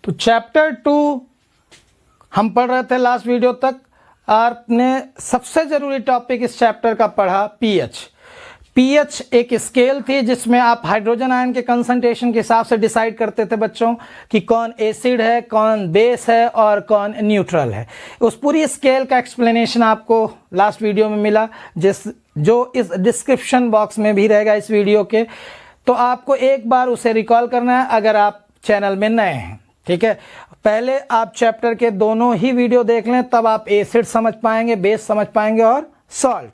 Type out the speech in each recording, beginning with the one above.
तो चैप्टर 2 हम पढ़ रहे थे लास्ट वीडियो तक। आपने सबसे ज़रूरी टॉपिक इस चैप्टर का पढ़ा पीएच। पीएच एक स्केल थी जिसमें आप हाइड्रोजन आयन के कंसंट्रेशन के हिसाब से डिसाइड करते थे बच्चों कि कौन एसिड है, कौन बेस है और कौन न्यूट्रल है। उस पूरी स्केल का एक्सप्लेनेशन आपको लास्ट वीडियो में मिला, जो इस डिस्क्रिप्शन बॉक्स में भी रहेगा इस वीडियो के। तो आपको एक बार उसे रिकॉल करना है अगर आप चैनल में नए हैं, ठीक है। पहले आप चैप्टर के दोनों ही वीडियो देख लें, तब आप एसिड समझ पाएंगे, बेस समझ पाएंगे और सॉल्ट।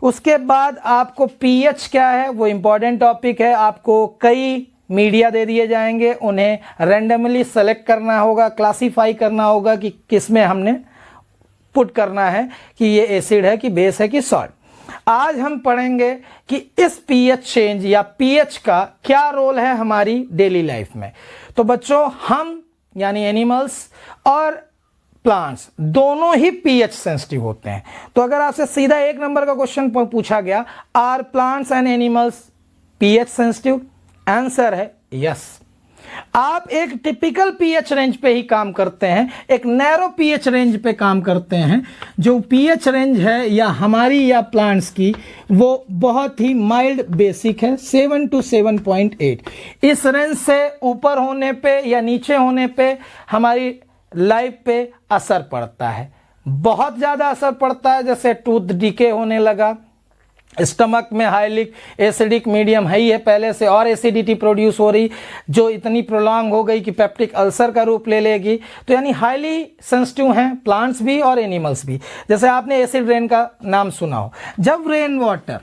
उसके बाद आपको पीएच क्या है वो इम्पॉर्टेंट टॉपिक है। आपको कई मीडिया दे दिए जाएंगे, उन्हें रैंडमली सेलेक्ट करना होगा, क्लासीफाई करना होगा कि किस में हमने पुट करना है कि ये एसिड है कि बेस है कि सॉल्ट। आज हम पढ़ेंगे कि इस पीएच चेंज या पीएच का क्या रोल है हमारी डेली लाइफ में। तो बच्चों, हम यानी एनिमल्स और प्लांट्स दोनों ही पीएच सेंसिटिव होते हैं। तो अगर आपसे सीधा 1 नंबर का क्वेश्चन पूछा गया, are plants and animals pH sensitive? Answer है यस। आप एक टिपिकल पीएच रेंज पे ही काम करते हैं, एक नैरो पीएच रेंज पे काम करते हैं। जो पीएच रेंज है या हमारी या प्लांट्स की, वो बहुत ही माइल्ड बेसिक है, 7 to 7.8। इस रेंज से ऊपर होने पे या नीचे होने पे हमारी लाइफ पे असर पड़ता है, बहुत ज़्यादा असर पड़ता है। जैसे टूथ डिके होने लगा, स्टमक में हाईली एसिडिक मीडियम है ही है पहले से, और एसिडिटी प्रोड्यूस हो रही जो इतनी प्रोलॉन्ग हो गई कि पेप्टिक अल्सर का रूप ले लेगी। तो यानी हाईली सेंसिटिव हैं प्लांट्स भी और एनिमल्स भी। जैसे आपने एसिड रेन का नाम सुना हो, जब रेन वाटर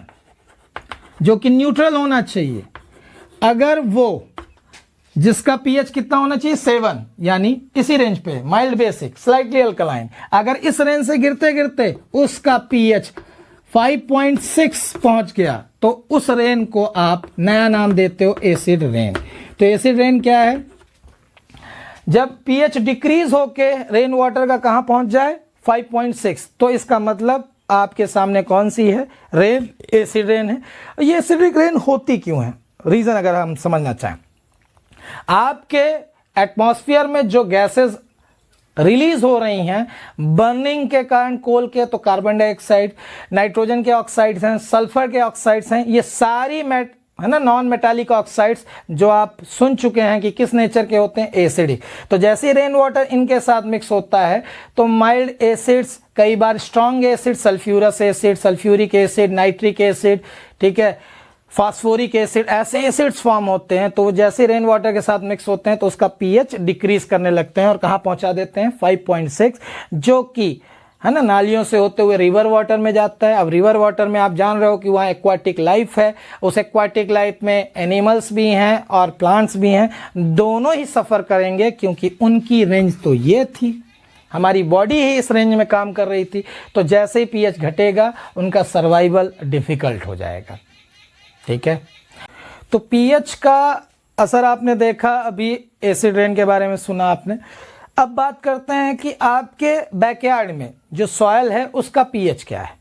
जो कि न्यूट्रल होना चाहिए, अगर वो जिसका पीएच कितना होना चाहिए 7, यानी इसी रेंज पे माइल्ड बेसिक स्लाइटली अल्कलाइन, अगर इस रेंज से गिरते गिरते उसका पीएच 5.6 पहुंच गया, तो उस रेन को आप नया नाम देते हो एसिड रेन। तो एसिड रेन क्या है? जब पीएच डिक्रीज होके रेन वाटर का कहां पहुंच जाए 5.6, तो इसका मतलब आपके सामने कौन सी है? रेन, एसिड रेन है। ये एसिडिक रेन होती क्यों है? रीजन अगर हम समझना चाहें, आपके एटमॉस्फेयर में जो गैसेस रिलीज हो रही हैं बर्निंग के कारण, कोल के तो कार्बन डाइऑक्साइड, नाइट्रोजन के ऑक्साइड्स हैं, सल्फर के ऑक्साइड्स हैं, ये सारी है ना नॉन मेटालिक ऑक्साइड्स जो आप सुन चुके हैं कि किस नेचर के होते हैं, एसिडिक। तो जैसे रेन वाटर इनके साथ मिक्स होता है तो माइल्ड एसिड्स, कई बार strong acid, sulphurous acid, sulphuric acid, nitric acid, ठीक है, फास्फोरिक एसिड, ऐसे एसिड्स फॉर्म होते हैं। तो जैसे रेन वाटर के साथ मिक्स होते हैं तो उसका पीएच डिक्रीज करने लगते हैं और कहां पहुंचा देते हैं 5.6, जो कि है ना नालियों से होते हुए रिवर वाटर में जाता है। अब रिवर वाटर में आप जान रहे हो कि वहाँ एक्वाटिक लाइफ है, उस एक्वाटिक लाइफ में एनिमल्स भी हैं और प्लांट्स भी हैं, दोनों ही सफ़र करेंगे क्योंकि उनकी रेंज तो ये थी, हमारी बॉडी ही इस रेंज में काम कर रही थी। तो जैसे ही पीएच घटेगा उनका सर्वाइवल डिफ़िकल्ट हो जाएगा, ठीक है। तो पीएच का असर आपने देखा, अभी एसिड रेन के बारे में सुना आपने। अब बात करते हैं कि आपके बैकयार्ड में जो सॉयल है उसका पीएच क्या है।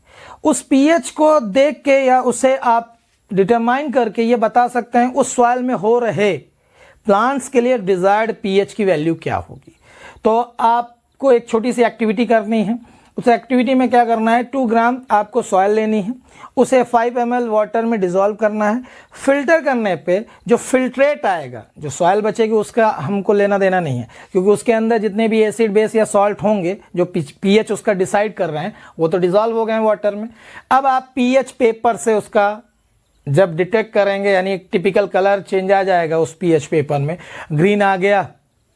उस पीएच को देख के या उसे आप डिटरमाइन करके ये बता सकते हैं उस सॉयल में हो रहे प्लांट्स के लिए डिजायर्ड पीएच की वैल्यू क्या होगी। तो आपको एक छोटी सी एक्टिविटी करनी है। उस एक्टिविटी में क्या करना है, 2 ग्राम आपको सॉयल लेनी है, उसे 5 ml वाटर में डिज़ोल्व करना है। फिल्टर करने पे जो फिल्ट्रेट आएगा, जो सॉयल बचेगी उसका हमको लेना देना नहीं है, क्योंकि उसके अंदर जितने भी एसिड, बेस या सॉल्ट होंगे जो पीएच उसका डिसाइड कर रहे हैं वो तो डिज़ोल्व हो गए हैं वाटर में। अब आप पीएच पेपर से उसका जब डिटेक्ट करेंगे, यानी एक टिपिकल कलर चेंज आ जाएगा उस पीएच पेपर में, ग्रीन आ गया,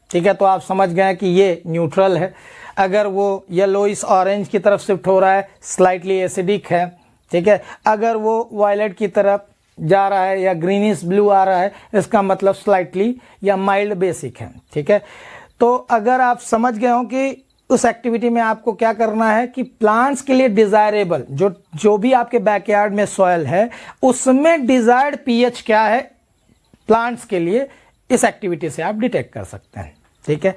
ठीक है, तो आप समझ गए कि ये न्यूट्रल है। अगर वो येलोइश ऑरेंज की तरफ शिफ्ट हो रहा है, स्लाइटली एसिडिक है, ठीक है। अगर वो वायलेट की तरफ जा रहा है या ग्रीनिश ब्लू आ रहा है, इसका मतलब स्लाइटली या माइल्ड बेसिक है, ठीक है। तो अगर आप समझ गए हो कि उस एक्टिविटी में आपको क्या करना है कि प्लांट्स के लिए डिजायरेबल जो भी आपके बैकयार्ड में सॉयल है उसमें डिजायर्ड पीएच क्या है प्लांट्स के लिए, इस एक्टिविटी से आप डिटेक्ट कर सकते हैं, ठीक है।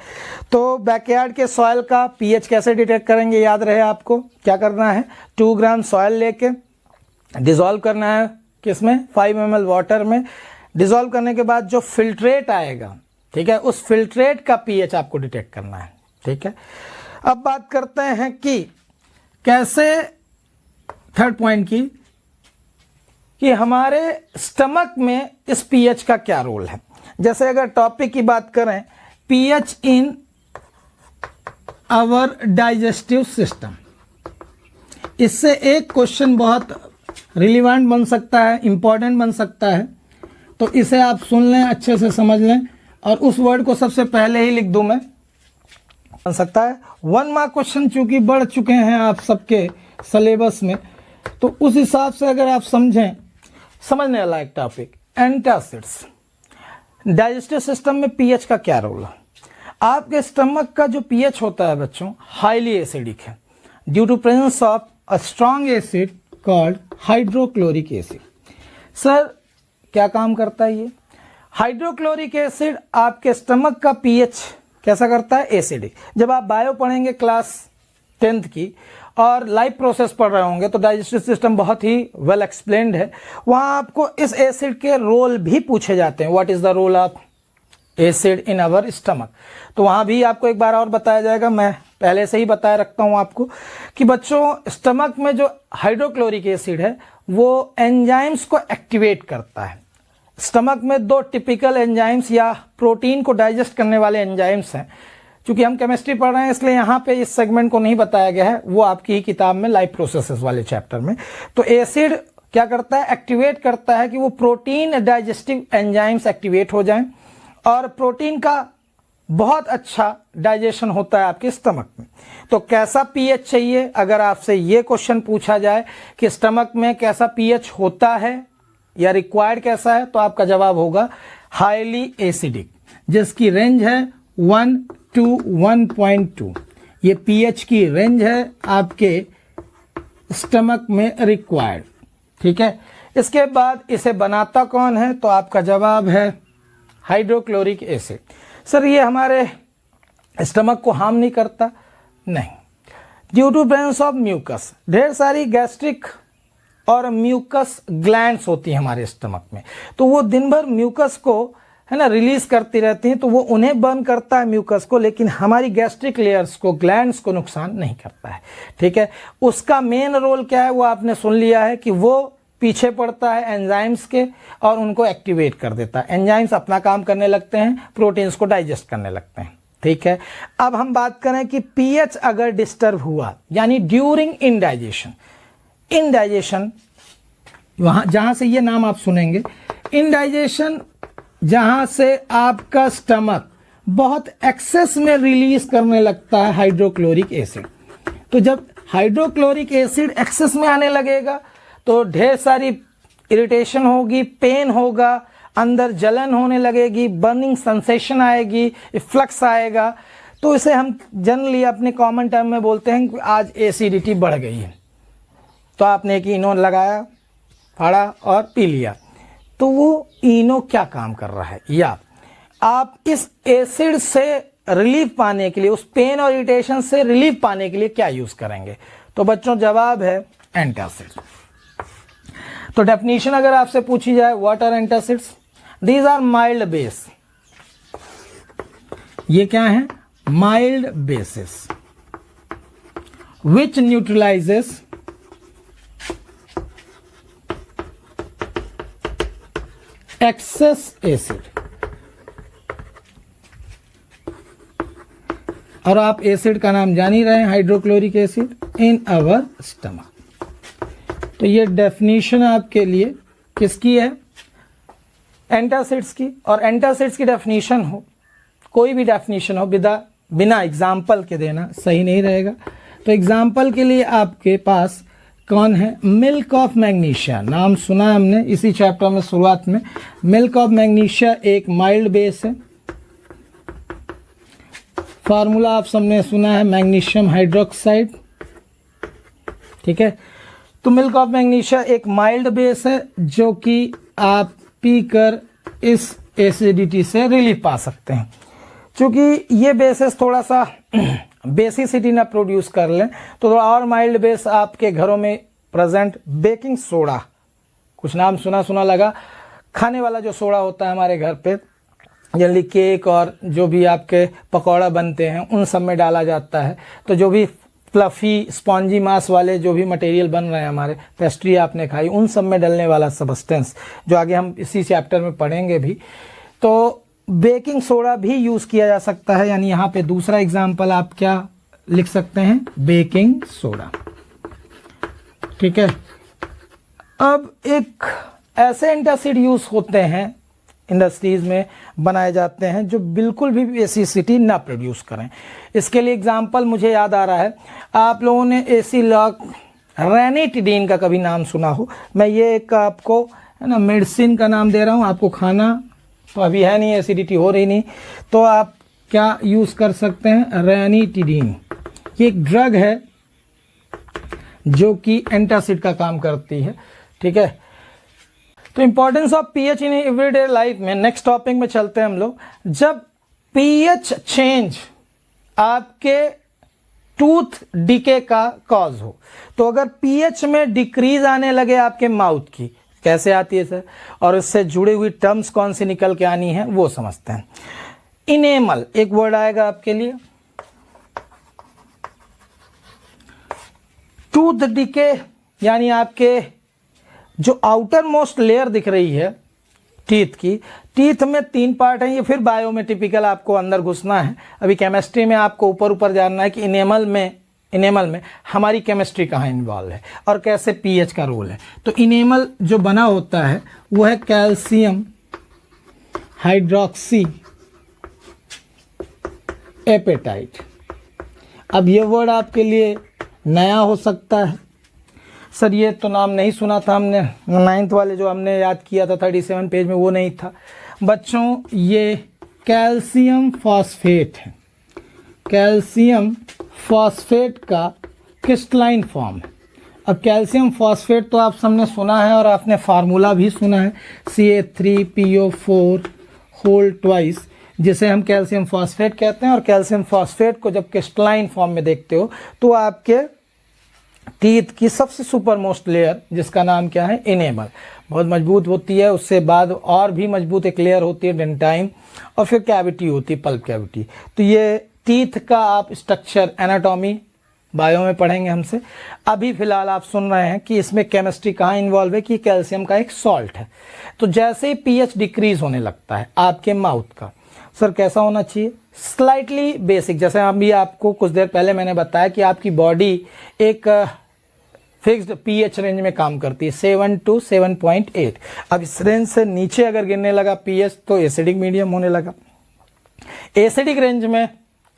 तो बैकयार्ड के सॉयल का पीएच कैसे डिटेक्ट करेंगे, याद रहे आपको क्या करना है, 2 ग्राम सॉयल लेके डिज़ोल्व करना है किसमें, 5 ml वाटर में। डिज़ोल्व करने के बाद जो फिल्ट्रेट आएगा, ठीक है, उस फिल्ट्रेट का पीएच आपको डिटेक्ट करना है। ठीक है, अब बात करते हैं कि कैसे, थर्ड पॉइंट की, कि हमारे स्टमक में इस पीएच का क्या रोल है। जैसे अगर टॉपिक की बात करें, pH in our digestive system, इससे एक क्वेश्चन बहुत रिलीवेंट बन सकता है, इंपॉर्टेंट बन सकता है, तो इसे आप सुन लें, अच्छे से समझ लें, और उस वर्ड को सबसे पहले ही लिख दूं मैं, बन सकता है 1 मार्क क्वेश्चन। चूंकि बढ़ चुके हैं आप सबके सिलेबस में, तो उस हिसाब से अगर आप समझें, समझने वाला एक टॉपिक, एंटासिड्स। डाइजेस्टिव सिस्टम में पीएच का क्या रोल है। आपके स्टमक का जो पीएच होता है बच्चों, हाईली एसिडिक है, due to presence of a strong acid called hydrochloric acid. Sir क्या काम करता है ये? हाइड्रोक्लोरिक एसिड आपके स्टमक का पीएच कैसा करता है? एसिडिक। जब आप बायो पढ़ेंगे क्लास 10th की और लाइफ प्रोसेस पढ़ रहे होंगे, तो डाइजेस्टिव सिस्टम बहुत ही वेल एक्सप्लेन्ड है, वहाँ आपको इस एसिड के रोल भी पूछे जाते हैं। What is the role of acid in our stomach, तो वहाँ भी आपको एक बार और बताया जाएगा। मैं पहले से ही बताया रखता हूँ आपको कि बच्चों, स्टमक में जो हाइड्रोक्लोरिक एसिड है वो एंजाइम्स को एक्टिवेट करता है। स्टमक में 2 टिपिकल एंजाइम्स या प्रोटीन को डाइजेस्ट करने वाले एंजाइम्स हैं। चूंकि हम केमिस्ट्री पढ़ रहे हैं, इसलिए यहाँ पे इस सेगमेंट को नहीं बताया गया है, वो आपकी ही किताब में लाइफ प्रोसेसेस वाले चैप्टर में। तो एसिड क्या करता है? एक्टिवेट करता है कि वो प्रोटीन डाइजेस्टिव एंजाइम्स एक्टिवेट हो जाएं, और प्रोटीन का बहुत अच्छा डाइजेशन होता है आपके स्टमक में। तो कैसा पीएच चाहिए? अगर आपसे ये क्वेश्चन पूछा जाए कि स्टमक में कैसा पीएच होता है या रिक्वायर्ड कैसा है, तो आपका जवाब होगा हाईली एसिडिक, जिसकी रेंज है 1 to 1.2। ये पीएच की रेंज है आपके स्टमक में रिक्वायर्ड। ठीक है, इसके बाद इसे बनाता कौन है? तो आपका जवाब है हाइड्रोक्लोरिक एसिड। सर ये हमारे स्टमक को हार्म नहीं करता? नहीं, due to presence of mucus. ढेर सारी गैस्ट्रिक और म्यूकस ग्लैंड्स होती हैं हमारे स्टमक में, तो वो दिन भर म्यूकस को है ना रिलीज करती रहती हैं, तो वो उन्हें बर्न करता है म्यूकस को, लेकिन हमारी गैस्ट्रिक लेयर्स को, ग्लैंड्स को नुकसान नहीं करता है। ठीक है, उसका मेन रोल क्या है वो आपने सुन लिया है कि वो पीछे पड़ता है एंजाइम्स के और उनको एक्टिवेट कर देता है। एंजाइम्स अपना काम करने लगते हैं, प्रोटीन्स को डाइजेस्ट करने लगते हैं। ठीक है, अब हम बात करें कि पीएच अगर डिस्टर्ब हुआ, यानी ड्यूरिंग इनडाइजेशन, इनडाइजेशन वहां जहां से ये नाम आप सुनेंगे, इनडाइजेशन जहां से आपका स्टमक बहुत एक्सेस में रिलीज करने लगता है हाइड्रोक्लोरिक एसिड। तो जब हाइड्रोक्लोरिक एसिड एक्सेस में आने लगेगा तो ढेर सारी इरिटेशन होगी, पेन होगा, अंदर जलन होने लगेगी, बर्निंग सेंसेशन आएगी, फ्लक्स आएगा। तो इसे हम जनरली अपने कॉमन टर्म में बोलते हैं कि आज एसिडिटी बढ़ गई है। तो आपने एक इनो लगाया, फाड़ा और पी लिया, तो वो इनो क्या काम कर रहा है, या आप इस एसिड से रिलीफ पाने के लिए, उस पेन और इरिटेशन से रिलीफ पाने के लिए क्या यूज करेंगे? तो बच्चों जवाब है एंटासिड। तो डेफिनेशन अगर आपसे पूछी जाए, what are antacids? These are mild base. ये क्या है? Mild bases which neutralises excess acid. और आप एसिड का नाम जान ही रहे हैं, hydrochloric acid in our stomach. तो ये डेफिनेशन आपके लिए किसकी है? एंटासिड्स की। और एंटासिड्स की डेफिनेशन हो, कोई भी डेफिनेशन हो, बिना एग्जाम्पल के देना सही नहीं रहेगा। तो एग्जाम्पल के लिए आपके पास कौन है? Milk of magnesia. नाम सुना हमने इसी चैप्टर में शुरुआत में। मिल्क ऑफ मैग्नीशिया एक माइल्ड बेस है। फार्मूला आप सबने सुना है, मैग्नीशियम हाइड्रोक्साइड। ठीक है, तो मिल्क ऑफ मैग्नीशिया एक माइल्ड बेस है जो कि आप पीकर इस एसिडिटी से रिलीफ पा सकते हैं। क्योंकि ये बेसेस थोड़ा सा बेसिसिटी ना प्रोड्यूस कर लें, तो थोड़ा और माइल्ड बेस आपके घरों में प्रेजेंट बेकिंग सोडा, कुछ नाम सुना लगा, खाने वाला जो सोडा होता है हमारे घर पे, जनरली केक और जो भी आपके पकौड़ा बनते हैं उन सब में डाला जाता है। तो जो भी फ्लफ़ी स्पॉन्जी मास वाले जो भी मटेरियल बन रहे हैं हमारे, पेस्ट्री आपने खाई, उन सब में डलने वाला सब्सटेंस जो आगे हम इसी चैप्टर में पढ़ेंगे भी। तो बेकिंग सोडा भी यूज़ किया जा सकता है, यानी यहाँ पे दूसरा एग्जाम्पल आप क्या लिख सकते हैं, बेकिंग सोडा। ठीक है। अब एक ऐसे एंटासिड यूज़ होते हैं इंडस्ट्रीज़ में बनाए जाते हैं जो बिल्कुल भी बेसिसिटी ना प्रोड्यूस करें। इसके लिए एग्जांपल मुझे याद आ रहा है, आप लोगों ने एसिलॉक रेनिटिडीन का कभी नाम सुना हो। मैं ये एक आपको है ना मेडिसिन का नाम दे रहा हूँ, आपको खाना तो अभी है नहीं, एसिडिटी हो रही नहीं, तो आप क्या यूज़ कर सकते हैं, रेनिटिडीन। ये एक ड्रग है जो कि एंटासिड का काम करती है। ठीक है। तो importance of pH in everyday life में नेक्स्ट टॉपिक में चलते हैं हम लोग। जब पीएच चेंज आपके टूथ डिके का कॉज हो, तो अगर पीएच में डिक्रीज आने लगे आपके माउथ की, कैसे आती है सर, और इससे जुड़ी हुई टर्म्स कौन सी निकल के आनी है वो समझते हैं। इनेमल एक वर्ड आएगा आपके लिए, टूथ डिके यानी आपके जो आउटर मोस्ट लेयर दिख रही है टीथ की, टीथ में 3 पार्ट हैं, ये फिर बायो में टिपिकल आपको अंदर घुसना है। अभी केमिस्ट्री में आपको ऊपर ऊपर जानना है कि इनेमल में हमारी केमिस्ट्री कहाँ इन्वॉल्व है और कैसे पीएच का रोल है। तो इनेमल जो बना होता है वो है कैल्शियम हाइड्रोक्सी एपेटाइट। अब ये वर्ड आपके लिए नया हो सकता है, सर ये तो नाम नहीं सुना था हमने, 9th वाले जो हमने याद किया था 37 पेज में वो नहीं था। बच्चों ये कैल्शियम फॉस्फेट है, कैल्शियम फॉस्फेट का क्रिस्टलाइन फॉर्म है। अब कैल्शियम फॉस्फेट तो आप सबने सुना है और आपने फार्मूला भी सुना है, Ca3PO4 होल ट्वाइस, जिसे हम कैल्शियम फॉस्फेट कहते हैं। और कैल्शियम फॉस्फेट को जब क्रिस्टलाइन फॉर्म में देखते हो तो आपके टीथ की सबसे सुपर मोस्ट लेयर जिसका नाम क्या है, इनेमल, बहुत मजबूत होती है। उससे बाद और भी मजबूत एक लेयर होती है डेंटाइन, और फिर कैविटी होती है, पल्प कैविटी। तो ये टीथ का आप स्ट्रक्चर एनाटॉमी बायो में पढ़ेंगे हमसे। अभी फिलहाल आप सुन रहे हैं कि इसमें केमिस्ट्री कहाँ इन्वॉल्व है, कि कैल्शियम का एक सॉल्ट है। तो जैसे ही पीएच डिक्रीज होने लगता है आपके माउथ का, सर कैसा होना चाहिए, स्लाइटली बेसिक। जैसे अभी आपको कुछ देर पहले मैंने बताया कि आपकी बॉडी एक फिक्स्ड पीएच रेंज में काम करती है, 7 to 7.8। अब इस रेंज से नीचे अगर गिरने लगा पीएच तो एसिडिक मीडियम होने लगा। एसिडिक रेंज में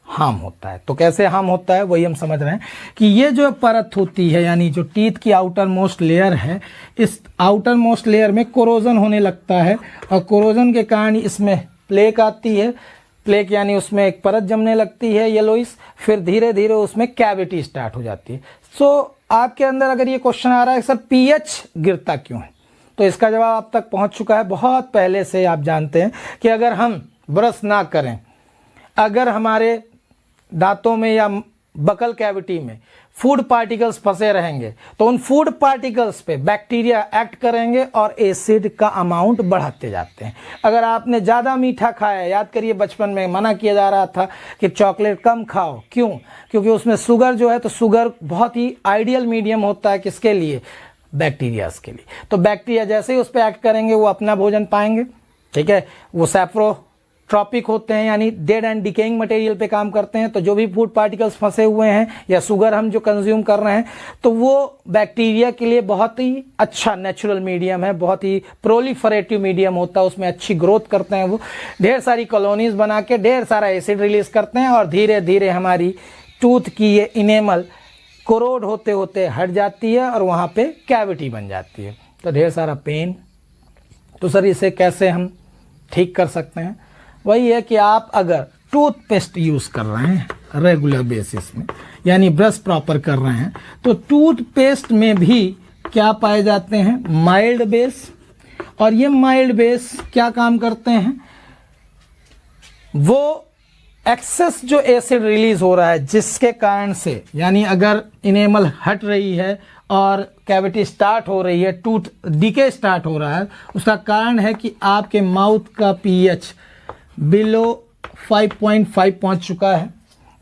हार्म होता है। तो कैसे हार्म होता है वही हम समझ रहे हैं कि ये जो परत होती है, यानी जो टीथ की आउटर मोस्ट लेयर है, इस आउटर मोस्ट लेयर में कोरोजन होने लगता है, और कोरोजन के कारण इसमें प्लेक आती है। प्लेक यानी उसमें एक परत जमने लगती है येलोइस, फिर धीरे धीरे उसमें कैविटी स्टार्ट हो जाती है। सो आपके अंदर अगर ये क्वेश्चन आ रहा है सर पीएच गिरता क्यों है, तो इसका जवाब आप तक पहुंच चुका है बहुत पहले से। आप जानते हैं कि अगर हम ब्रश ना करें, अगर हमारे दांतों में या बकल कैविटी में फूड पार्टिकल्स फंसे रहेंगे तो उन फूड पार्टिकल्स पे बैक्टीरिया एक्ट करेंगे और एसिड का अमाउंट बढ़ाते जाते हैं। अगर आपने ज़्यादा मीठा खाया, याद करिए बचपन में मना किया जा रहा था कि चॉकलेट कम खाओ, क्यों, क्योंकि उसमें शुगर जो है, तो शुगर बहुत ही आइडियल मीडियम होता है किसके लिए, बैक्टीरियाज के लिए। तो बैक्टीरिया जैसे ही उस पर एक्ट करेंगे वो अपना भोजन पाएंगे। ठीक है, वो सैप्रोट्रॉपिक होते हैं, यानी डेड एंड डिकेइंग मटेरियल पे काम करते हैं। तो जो भी फूड पार्टिकल्स फंसे हुए हैं या शुगर हम जो कंज्यूम कर रहे हैं, तो वो बैक्टीरिया के लिए बहुत ही अच्छा नेचुरल मीडियम है, बहुत ही प्रोलिफरेटिव मीडियम होता है, उसमें अच्छी ग्रोथ करते हैं। वो ढेर सारी कॉलोनीज बना के ढेर सारा एसिड रिलीज करते हैं, और धीरे धीरे हमारी टूथ की ये इनेमल कोरोड होते होते हट जाती है और वहाँ पे कैविटी बन जाती है, तो ढेर सारा पेन। तो सर इसे कैसे हम ठीक कर सकते हैं, वही है कि आप अगर टूथपेस्ट यूज़ कर रहे हैं रेगुलर बेसिस में, यानी ब्रश प्रॉपर कर रहे हैं, तो टूथपेस्ट में भी क्या पाए जाते हैं, माइल्ड बेस। और ये माइल्ड बेस क्या काम करते हैं, वो एक्सेस जो एसिड रिलीज हो रहा है जिसके कारण से, यानी अगर इनेमल हट रही है और कैविटी स्टार्ट हो रही है, टूथ डिके स्टार्ट हो रहा है, उसका कारण है कि आपके माउथ का पीएच बिलो 5.5 पहुंच चुका है,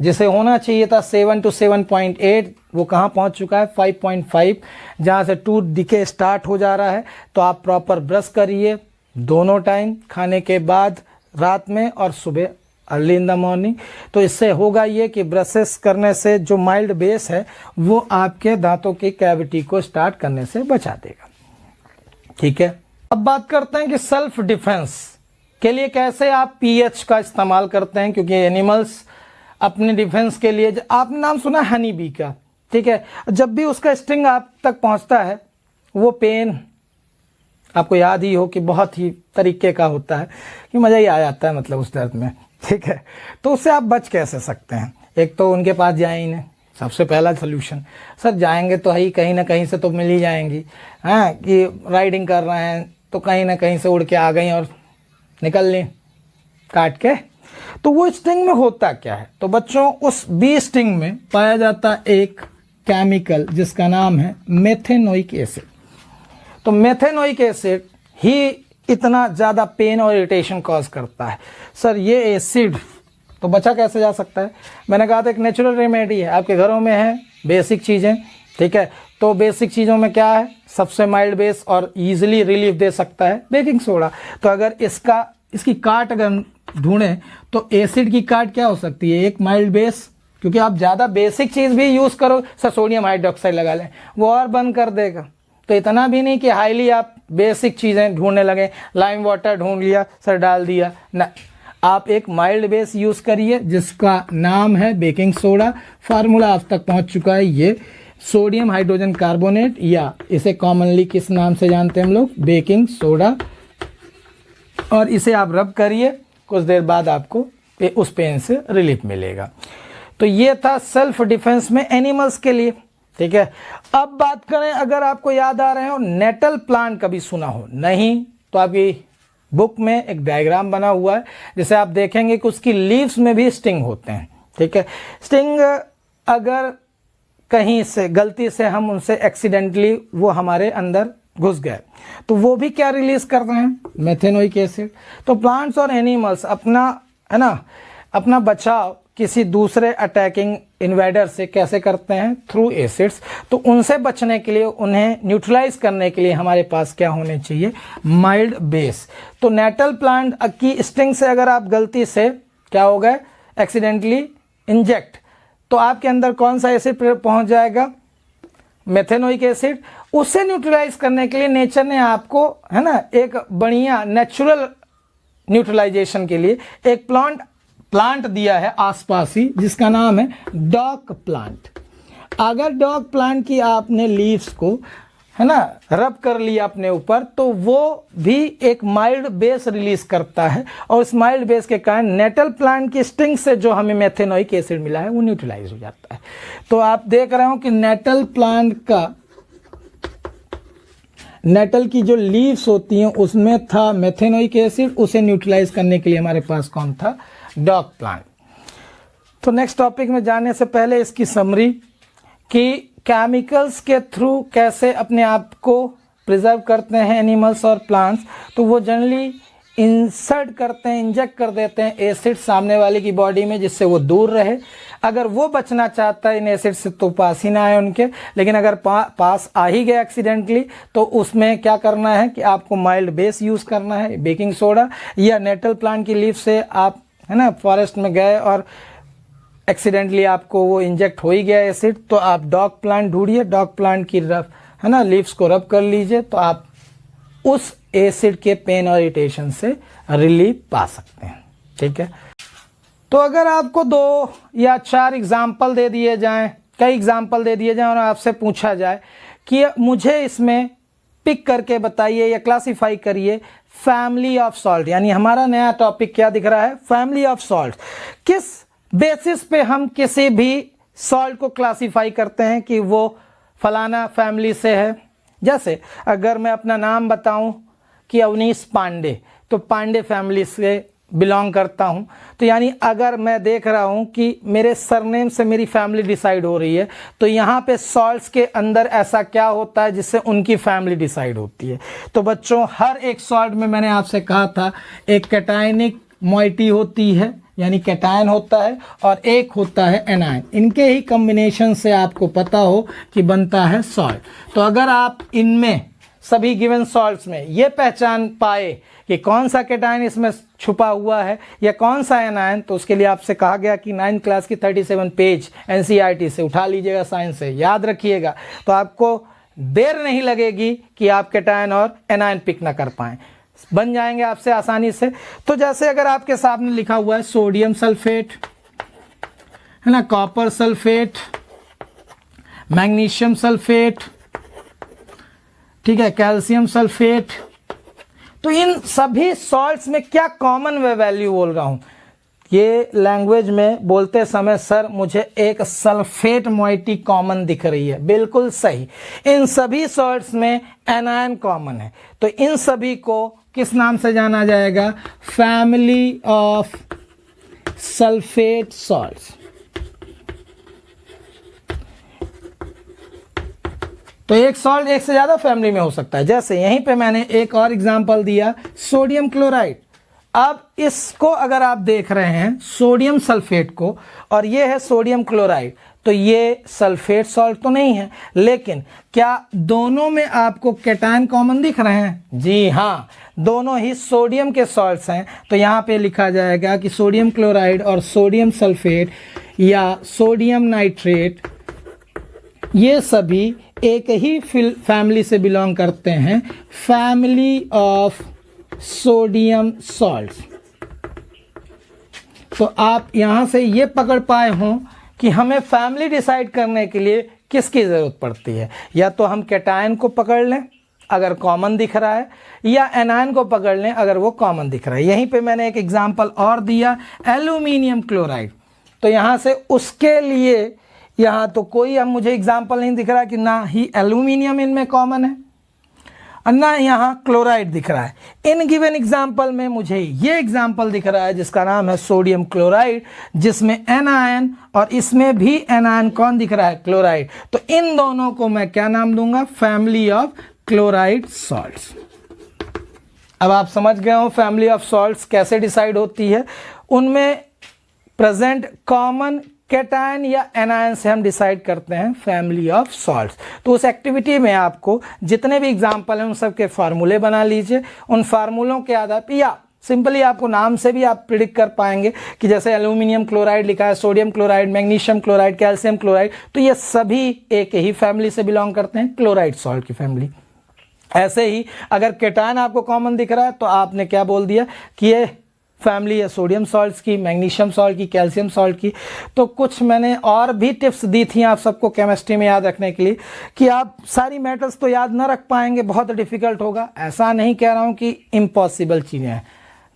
जिसे होना चाहिए था 7 to 7.8, वो कहाँ पहुंच चुका है 5.5, जहाँ से टूथ डिके स्टार्ट हो जा रहा है। तो आप प्रॉपर ब्रश करिए दोनों टाइम, खाने के बाद, रात में और सुबह अर्ली इन द मॉर्निंग। तो इससे होगा ये कि ब्रशेस करने से जो माइल्ड बेस है वो आपके दांतों की कैविटी को स्टार्ट करने से बचा देगा। ठीक है, अब बात करते हैं कि सेल्फ डिफेंस के लिए कैसे आप पीएच का इस्तेमाल करते हैं, क्योंकि एनिमल्स अपने डिफेंस के लिए, आपने नाम सुना हनी बी का, ठीक है, जब भी उसका स्टिंग आप तक पहुंचता है वो पेन आपको याद ही हो कि बहुत ही तरीके का होता है कि मज़ा ही आ जाता है मतलब उस दर्द में। ठीक है, तो उससे आप बच कैसे सकते हैं? एक तो उनके पास जाए ही नहीं, सबसे पहला सोल्यूशन। सर जाएंगे तो ही कहीं ना कहीं से तो मिल ही जाएंगी, हाँ, कि राइडिंग कर रहे हैं तो कहीं ना कहीं से उड़ के आ गई और निकल ली काट के। तो वो स्टिंग में होता क्या है? तो बच्चों उस बी स्टिंग में पाया जाता एक केमिकल जिसका नाम है मेथेनोइक एसिड। तो मेथेनोइक एसिड ही इतना ज़्यादा पेन और इरिटेशन कॉज करता है। सर ये एसिड तो बचा कैसे जा सकता है? मैंने कहा था एक नेचुरल रेमेडी है, आपके घरों में है बेसिक चीज़ें। ठीक है, तो बेसिक चीज़ों में क्या है? सबसे माइल्ड बेस और इजीली रिलीफ दे सकता है बेकिंग सोडा। तो अगर इसकी काट अगर ढूंढें तो एसिड की काट क्या हो सकती है? एक माइल्ड बेस, क्योंकि आप ज़्यादा बेसिक चीज़ भी यूज़ करो, सर सोडियम हाइड्रोक्साइड लगा लें वो और बंद कर देगा। तो इतना भी नहीं कि हाईली आप बेसिक चीज़ें ढूंढने लगे, लाइम वाटर ढूंढ लिया, सर डाल दिया ना, आप एक माइल्ड बेस यूज़ करिए जिसका नाम है बेकिंग सोडा। फार्मूला आप तक पहुंच चुका है, ये सोडियम हाइड्रोजन कार्बोनेट, या इसे कॉमनली किस नाम से जानते हैं हम लोग? Baking soda. और इसे आप रब करिए, कुछ देर बाद आपको उस पेन से रिलीफ मिलेगा। तो ये था सेल्फ डिफेंस में एनिमल्स के लिए। ठीक है, अब बात करें, अगर आपको याद आ रहे हो नेटल प्लांट कभी सुना हो, नहीं तो आपकी बुक में एक डायग्राम बना हुआ है जिसे आप देखेंगे कि उसकी लीव्स में भी स्टिंग होते हैं। ठीक है, स्टिंग अगर कहीं से गलती से हम उनसे एक्सीडेंटली वो हमारे अंदर घुस गए तो वो भी क्या रिलीज कर रहे हैं? Methanoic acid. तो प्लांट्स और एनिमल्स अपना बचाव किसी दूसरे अटैकिंग इन्वेडर से कैसे करते हैं? Through acids. तो उनसे बचने के लिए, उन्हें न्यूट्रलाइज करने के लिए हमारे पास क्या होने चाहिए? Mild base. तो नेटल प्लांट की स्टिंग से अगर आप गलती से क्या हो गए? एक्सीडेंटली इंजेक्ट, तो आपके अंदर कौन सा एसिड पहुंच जाएगा? Methanoic acid. उसे न्यूट्रलाइज करने के लिए नेचर ने आपको, है ना, एक बढ़िया नेचुरल न्यूट्रलाइजेशन के लिए एक प्लांट दिया है आसपास ही, जिसका नाम है डॉग प्लांट। अगर डॉग प्लांट की आपने लीव्स को, है ना, रब कर लिया अपने ऊपर, तो वो भी एक माइल्ड बेस रिलीज करता है और इस माइल्ड बेस के कारण नेटल प्लांट की स्टिंग से जो हमें मेथेनोइक एसिड मिला है वो न्यूट्रलाइज हो जाता है। तो आप देख रहे हो कि नेटल प्लांट का, नेटल की जो लीव्स होती हैं उसमें था मेथेनोइक एसिड, उसे न्यूट्रलाइज करने के लिए हमारे पास कौन था? Dog plant. तो नेक्स्ट टॉपिक में जाने से पहले इसकी समरी कि केमिकल्स के थ्रू कैसे अपने आप को प्रिजर्व करते हैं एनिमल्स और प्लांट्स। तो वो जनरली इंसर्ट करते हैं, इंजेक्ट कर देते हैं एसिड सामने वाले की बॉडी में, जिससे वो दूर रहे। अगर वो बचना चाहता है इन एसिड से तो पास ही ना आए उनके, लेकिन अगर पास आ ही गया एक्सीडेंटली तो उसमें क्या करना है कि आपको माइल्ड बेस यूज़ करना है, बेकिंग सोडा, या नेटल प्लांट की लीफ से आप, है ना, फॉरेस्ट में गए और एक्सीडेंटली आपको वो इंजेक्ट हो ही गया एसिड, तो आप डॉग प्लांट ढूंढिए, डॉग प्लांट की रफ, है ना, लीव्स को रब कर लीजिए, तो आप उस एसिड के पेन और इरिटेशन से रिलीफ पा सकते हैं। ठीक है, तो अगर आपको 2 या 4 एग्जाम्पल दे दिए जाएं, कई एग्जाम्पल दे दिए जाएं और आपसे पूछा जाए कि मुझे इसमें पिक करके बताइए या क्लासिफाई करिए फैमिली ऑफ सॉल्ट, यानी हमारा नया टॉपिक क्या दिख रहा है? Family of salt. किस बेसिस पे हम किसी भी सॉल्ट को क्लासिफाई करते हैं कि वो फलाना फैमिली से है? जैसे अगर मैं अपना नाम बताऊं कि अवनीश पांडे, तो पांडे फैमिली से बिलोंग करता हूं। तो यानी अगर मैं देख रहा हूं कि मेरे सरनेम से मेरी फैमिली डिसाइड हो रही है, तो यहाँ पे सॉल्ट्स के अंदर ऐसा क्या होता है जिससे उनकी फैमिली डिसाइड होती है? तो बच्चों हर एक सॉल्ट में मैंने आपसे कहा था एक कैटायनिक मॉइटी होती है यानी कैटायन होता है और एक होता है एनायन। इनके ही कॉम्बिनेशन से आपको पता हो कि बनता है सॉल्ट। तो अगर आप इनमें सभी गिवन सॉल्ट्स में ये पहचान पाए कि कौन सा कैटायन इसमें छुपा हुआ है या कौन सा एनायन, तो उसके लिए आपसे कहा गया कि 9th क्लास की 37 पेज एनसीईआरटी से उठा लीजिएगा, साइंस से याद रखिएगा, तो आपको देर नहीं लगेगी कि आप कैटायन और एनायन पिक ना कर पाएं, बन जाएंगे आपसे आसानी से। तो जैसे अगर आपके सामने लिखा हुआ है सोडियम सल्फेट, है ना, कॉपर सल्फेट, मैग्नीशियम सल्फेट, ठीक है, कैल्शियम सल्फेट, तो इन सभी सॉल्ट्स में क्या कॉमन वैल्यू बोल रहा हूं, ये लैंग्वेज में बोलते समय सर मुझे एक सल्फेट मॉइटी कॉमन दिख रही है, बिल्कुल सही। इन सभी सॉल्ट्स में एनायन कॉमन है, तो इन सभी को किस नाम से जाना जाएगा, फैमिली ऑफ सल्फेट सॉल्ट्स। तो एक सॉल्ट एक से ज्यादा फैमिली में हो सकता है। जैसे यहीं पे मैंने एक और एग्जांपल दिया, सोडियम क्लोराइड। अब इसको अगर आप देख रहे हैं सोडियम सल्फेट को और ये है सोडियम क्लोराइड, तो ये सल्फेट सॉल्ट तो नहीं है, लेकिन क्या दोनों में आपको कैटायन कॉमन दिख रहे हैं? जी हाँ, दोनों ही सोडियम के सॉल्ट्स हैं। तो यहाँ पे लिखा जाएगा कि सोडियम क्लोराइड और सोडियम सल्फेट या सोडियम नाइट्रेट ये सभी एक ही फैमिली से बिलोंग करते हैं, फैमिली ऑफ सोडियम सॉल्ट्स। तो आप यहां से ये पकड़ पाए हों कि हमें फैमिली डिसाइड करने के लिए किसकी ज़रूरत पड़ती है, या तो हम कैटायन को पकड़ लें अगर कॉमन दिख रहा है, या एनायन को पकड़ लें अगर वो कॉमन दिख रहा है। यहीं पे मैंने एक एग्जांपल और दिया, एल्यूमिनियम क्लोराइड। तो यहाँ से उसके लिए यहाँ तो कोई अब मुझे एग्जाम्पल नहीं दिख रहा कि ना ही एल्यूमिनियम इनमें कॉमन है और ना यहाँ क्लोराइड दिख रहा है। इन गिवन एग्जाम्पल में मुझे ये एग्जाम्पल दिख रहा है जिसका नाम है सोडियम क्लोराइड, जिसमें एनायन और इसमें भी एनायन कौन दिख रहा है, क्लोराइड। तो इन दोनों को मैं क्या नाम दूंगा, फैमिली ऑफ क्लोराइड सॉल्ट्स। अब आप समझ गए हो फैमिली ऑफ सॉल्ट्स कैसे डिसाइड होती है, उनमें प्रेजेंट कॉमन कैटायन या एनायन से हम डिसाइड करते हैं फैमिली ऑफ सॉल्ट्स। तो उस एक्टिविटी में आपको जितने भी एग्जाम्पल हैं उन सब के फार्मूले बना लीजिए। उन फार्मूलों के आधार पर या सिंपली आपको नाम से भी आप प्रिडिक्ट कर पाएंगे कि जैसे एल्यूमिनियम क्लोराइड लिखा है, sodium chloride, magnesium chloride, calcium chloride, तो ये सभी एक ही फैमिली से बिलोंग करते हैं, क्लोराइड सॉल्ट की फैमिली। ऐसे ही अगर कैटायन आपको कॉमन दिख रहा है तो आपने क्या बोल दिया कि ये फैमिली है सोडियम सॉल्ट्स की, मैग्नीशियम सॉल्ट की, कैल्शियम सॉल्ट की। तो कुछ मैंने और भी टिप्स दी थी आप सबको केमिस्ट्री में याद रखने के लिए कि आप सारी मेटल्स तो याद ना रख पाएंगे, बहुत डिफिकल्ट होगा। ऐसा नहीं कह रहा हूँ कि इम्पॉसिबल चीज़ें हैं,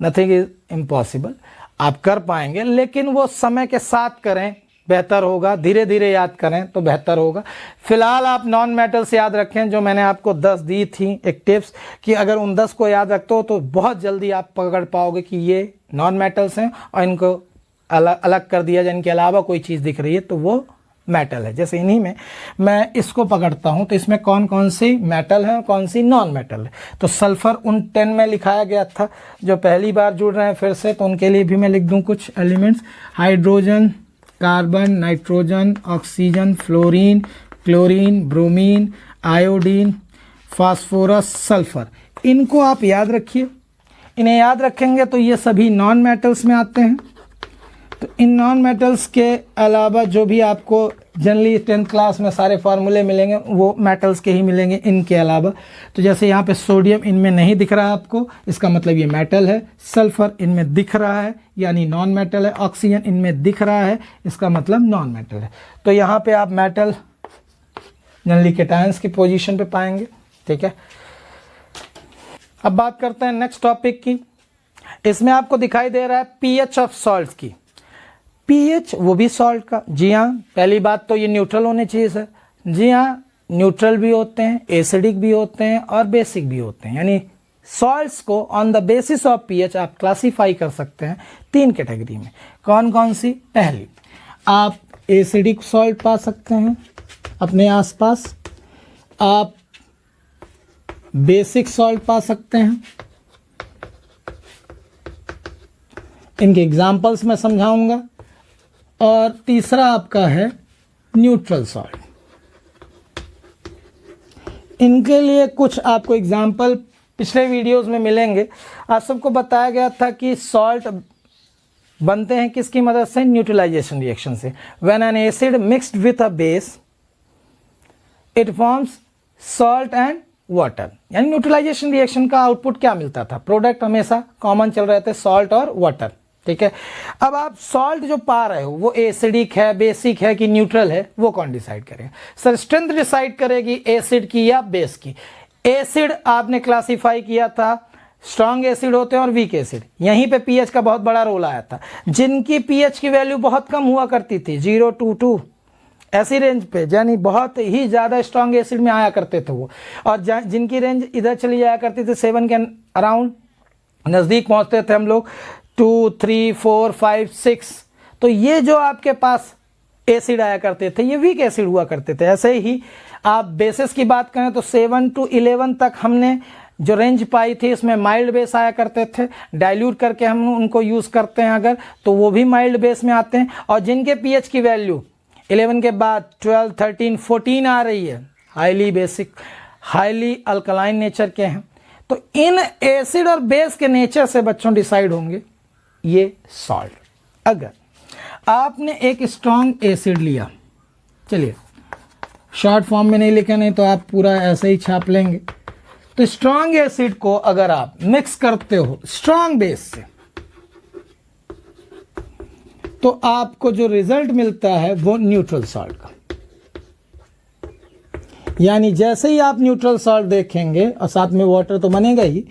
नथिंग इज इम्पॉसिबल, आप कर पाएंगे, लेकिन वो समय के साथ करें बेहतर होगा, धीरे धीरे याद करें तो बेहतर होगा। फिलहाल आप नॉन मेटल्स याद रखें, जो मैंने आपको 10 दी थी एक टिप्स कि अगर उन 10 को याद रखते हो तो बहुत जल्दी आप पकड़ पाओगे कि ये नॉन मेटल्स हैं और इनको अलग अलग कर दिया जाए, इनके अलावा कोई चीज़ दिख रही है तो वो मेटल है। जैसे इन्हीं में मैं इसको पकड़ता हूँ तो इसमें कौन कौन सी मेटल है और कौन सी नॉन मेटल है। तो सल्फर उन 10 में लिखाया गया था, जो पहली बार जुड़ रहे हैं फिर से तो उनके लिए भी मैं लिख दूँ कुछ elements, hydrogen, carbon, nitrogen, oxygen, fluorine, chlorine, bromine, iodine, phosphorus, sulphur. इनको आप याद रखिए, इन्हें याद रखेंगे तो ये सभी नॉन मेटल्स में आते हैं। तो इन नॉन मेटल्स के अलावा जो भी आपको जनरली 10th क्लास में सारे फार्मूले मिलेंगे वो मेटल्स के ही मिलेंगे इनके अलावा। तो जैसे यहाँ पे सोडियम इनमें नहीं दिख रहा है आपको, इसका मतलब ये मेटल है। सल्फर इनमें दिख रहा है यानी नॉन मेटल है। ऑक्सीजन इनमें दिख रहा है, इसका मतलब नॉन मेटल है। तो यहाँ पे आप मेटल जनरली कैटायंस की पोजीशन पे पाएंगे, ठीक है। अब बात करते हैं नेक्स्ट टॉपिक की। इसमें आपको दिखाई दे रहा है पीएच ऑफ सॉल्ट्स की। पीएच वो भी सॉल्ट का, जी हाँ, पहली बात तो ये न्यूट्रल होने चाहिए सर। जी हाँ, न्यूट्रल भी होते हैं, एसिडिक भी होते हैं और बेसिक भी होते हैं। यानी सॉल्ट्स को on the basis of pH आप क्लासीफाई कर सकते हैं 3 कैटेगरी में। कौन कौन सी? पहली, आप एसिडिक सॉल्ट पा सकते हैं अपने आसपास, आप बेसिक सॉल्ट पा सकते हैं, इनके एग्जाम्पल्स मैं समझाऊंगा। और तीसरा आपका है न्यूट्रल सॉल्ट। इनके लिए कुछ आपको एग्जाम्पल पिछले वीडियोस में मिलेंगे। आप सबको बताया गया था कि सॉल्ट बनते हैं किसकी मदद से, न्यूट्रलाइजेशन रिएक्शन से। When an acid mixed with a base it forms salt and water. यानी न्यूट्रलाइजेशन रिएक्शन का आउटपुट क्या मिलता था, प्रोडक्ट हमेशा कॉमन चल रहे थे सॉल्ट और वाटर। ठीक है, अब आप सॉल्ट जो पा रहे हो वो एसिडिक है, बेसिक है कि न्यूट्रल है, वो कौन डिसाइड करेगा? सर स्ट्रेंथ डिसाइड करेगी एसिड की या बेस की। एसिड आपने क्लासिफाई किया था, स्ट्रॉन्ग एसिड होते हैं और वीक एसिड। यहीं पे पीएच का बहुत बड़ा रोल आया था। जिनकी पीएच की वैल्यू बहुत कम हुआ करती थी 0 to 2 ऐसी रेंज पे, यानी बहुत ही ज़्यादा स्ट्रॉन्ग एसिड में आया करते थे वो, और जिनकी रेंज इधर चली जाया करती थी 7 के अराउंड, नज़दीक पहुँचते थे हम लोग 2, 3, 4, 5, 6। तो ये जो आपके पास एसिड आया करते थे ये वीक एसिड हुआ करते थे। ऐसे ही आप बेसिस की बात करें तो 7 to 11 तक हमने जो रेंज पाई थी इसमें माइल्ड बेस आया करते थे। डाइल्यूट करके हम उनको यूज़ करते हैं अगर, तो वो भी माइल्ड बेस में आते हैं। और जिनके पीएच की वैल्यू 11 के बाद 12, 13, 14 आ रही है, highly basic, highly alkaline nature के हैं। तो इन एसिड और बेस के नेचर से बच्चों डिसाइड होंगे ये सॉल्ट। अगर आपने एक स्ट्रॉन्ग एसिड लिया, चलिए शॉर्ट फॉर्म में नहीं लिखा, नहीं तो आप पूरा ऐसे ही छाप लेंगे। तो स्ट्रॉन्ग एसिड को अगर आप मिक्स करते हो स्ट्रॉन्ग बेस से, तो आपको जो रिजल्ट मिलता है वो न्यूट्रल सॉल्ट का। यानी जैसे ही आप न्यूट्रल सॉल्ट देखेंगे, और साथ में वाटर तो बनेगा ही,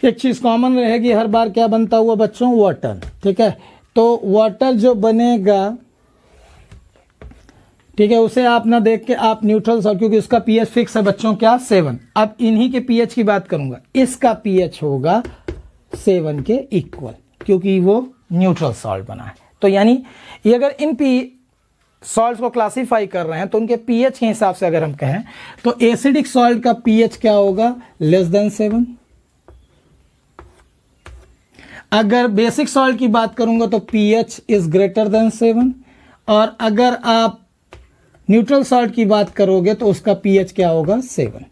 एक चीज कॉमन रहेगी हर बार, क्या बनता हुआ बच्चों, वाटर। ठीक है, तो वाटर जो बनेगा, ठीक है, उसे आप ना देख के आप न्यूट्रल सॉल्ट, क्योंकि उसका पीएच फिक्स है बच्चों क्या, 7। अब इन्हीं के पीएच की बात करूंगा, इसका पीएच होगा 7 के इक्वल, क्योंकि वो न्यूट्रल सॉल्ट बना है। तो यानी ये अगर इन सॉल्ट्स को क्लासीफाई कर रहे हैं तो उनके पीएच के हिसाब से अगर हम कहें तो एसिडिक सॉल्ट का पीएच क्या होगा, लेस देन 7। अगर बेसिक सॉल्ट की बात करूंगा तो पीएच इज ग्रेटर देन 7। और अगर आप न्यूट्रल सॉल्ट की बात करोगे तो उसका पीएच क्या होगा, 7।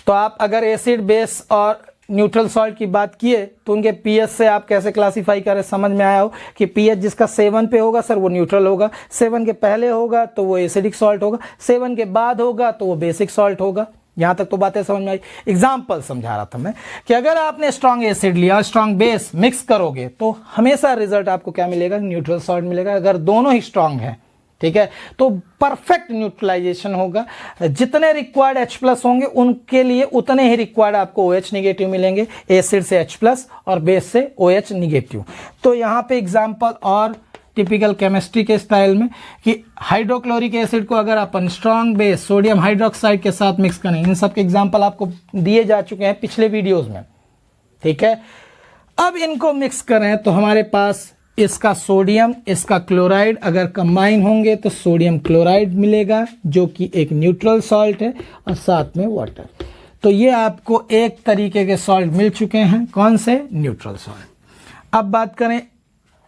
तो आप अगर एसिड, बेस और न्यूट्रल सॉल्ट की बात किए तो उनके पीएच से आप कैसे क्लासिफाई करें, समझ में आया हो कि पीएच जिसका 7 पे होगा सर वो न्यूट्रल होगा, 7 के पहले होगा तो वो एसिडिक सॉल्ट होगा, 7 के बाद होगा तो वो बेसिक सॉल्ट होगा। यहां तक तो बातें समझ में आई। एग्जाम्पल समझा रहा था मैं कि अगर आपने स्ट्रॉन्ग एसिड लिया और स्ट्रॉन्ग बेस मिक्स करोगे तो हमेशा रिजल्ट आपको क्या मिलेगा, न्यूट्रल सॉल्ट मिलेगा। अगर दोनों ही स्ट्रॉन्ग है, ठीक है, तो परफेक्ट न्यूट्रलाइजेशन होगा। जितने रिक्वायर्ड H+ होंगे उनके लिए उतने ही रिक्वायर्ड आपको OH निगेटिव मिलेंगे, एसिड से H+ और बेस से OH निगेटिव। तो यहां पे एग्जांपल और टिपिकल केमिस्ट्री के स्टाइल में कि हाइड्रोक्लोरिक एसिड को अगर अपन स्ट्रॉन्ग बेस सोडियम हाइड्रोक्साइड के साथ मिक्स करें, इन सब के एग्जांपल आपको दिए जा चुके हैं पिछले वीडियोस में। ठीक है, अब इनको मिक्स करें तो हमारे पास इसका सोडियम, इसका क्लोराइड अगर कंबाइन होंगे तो सोडियम क्लोराइड मिलेगा, जो कि एक न्यूट्रल सॉल्ट है, और साथ में वाटर। तो ये आपको एक तरीके के सॉल्ट मिल चुके हैं, कौन से, न्यूट्रल सॉल्ट। अब बात करें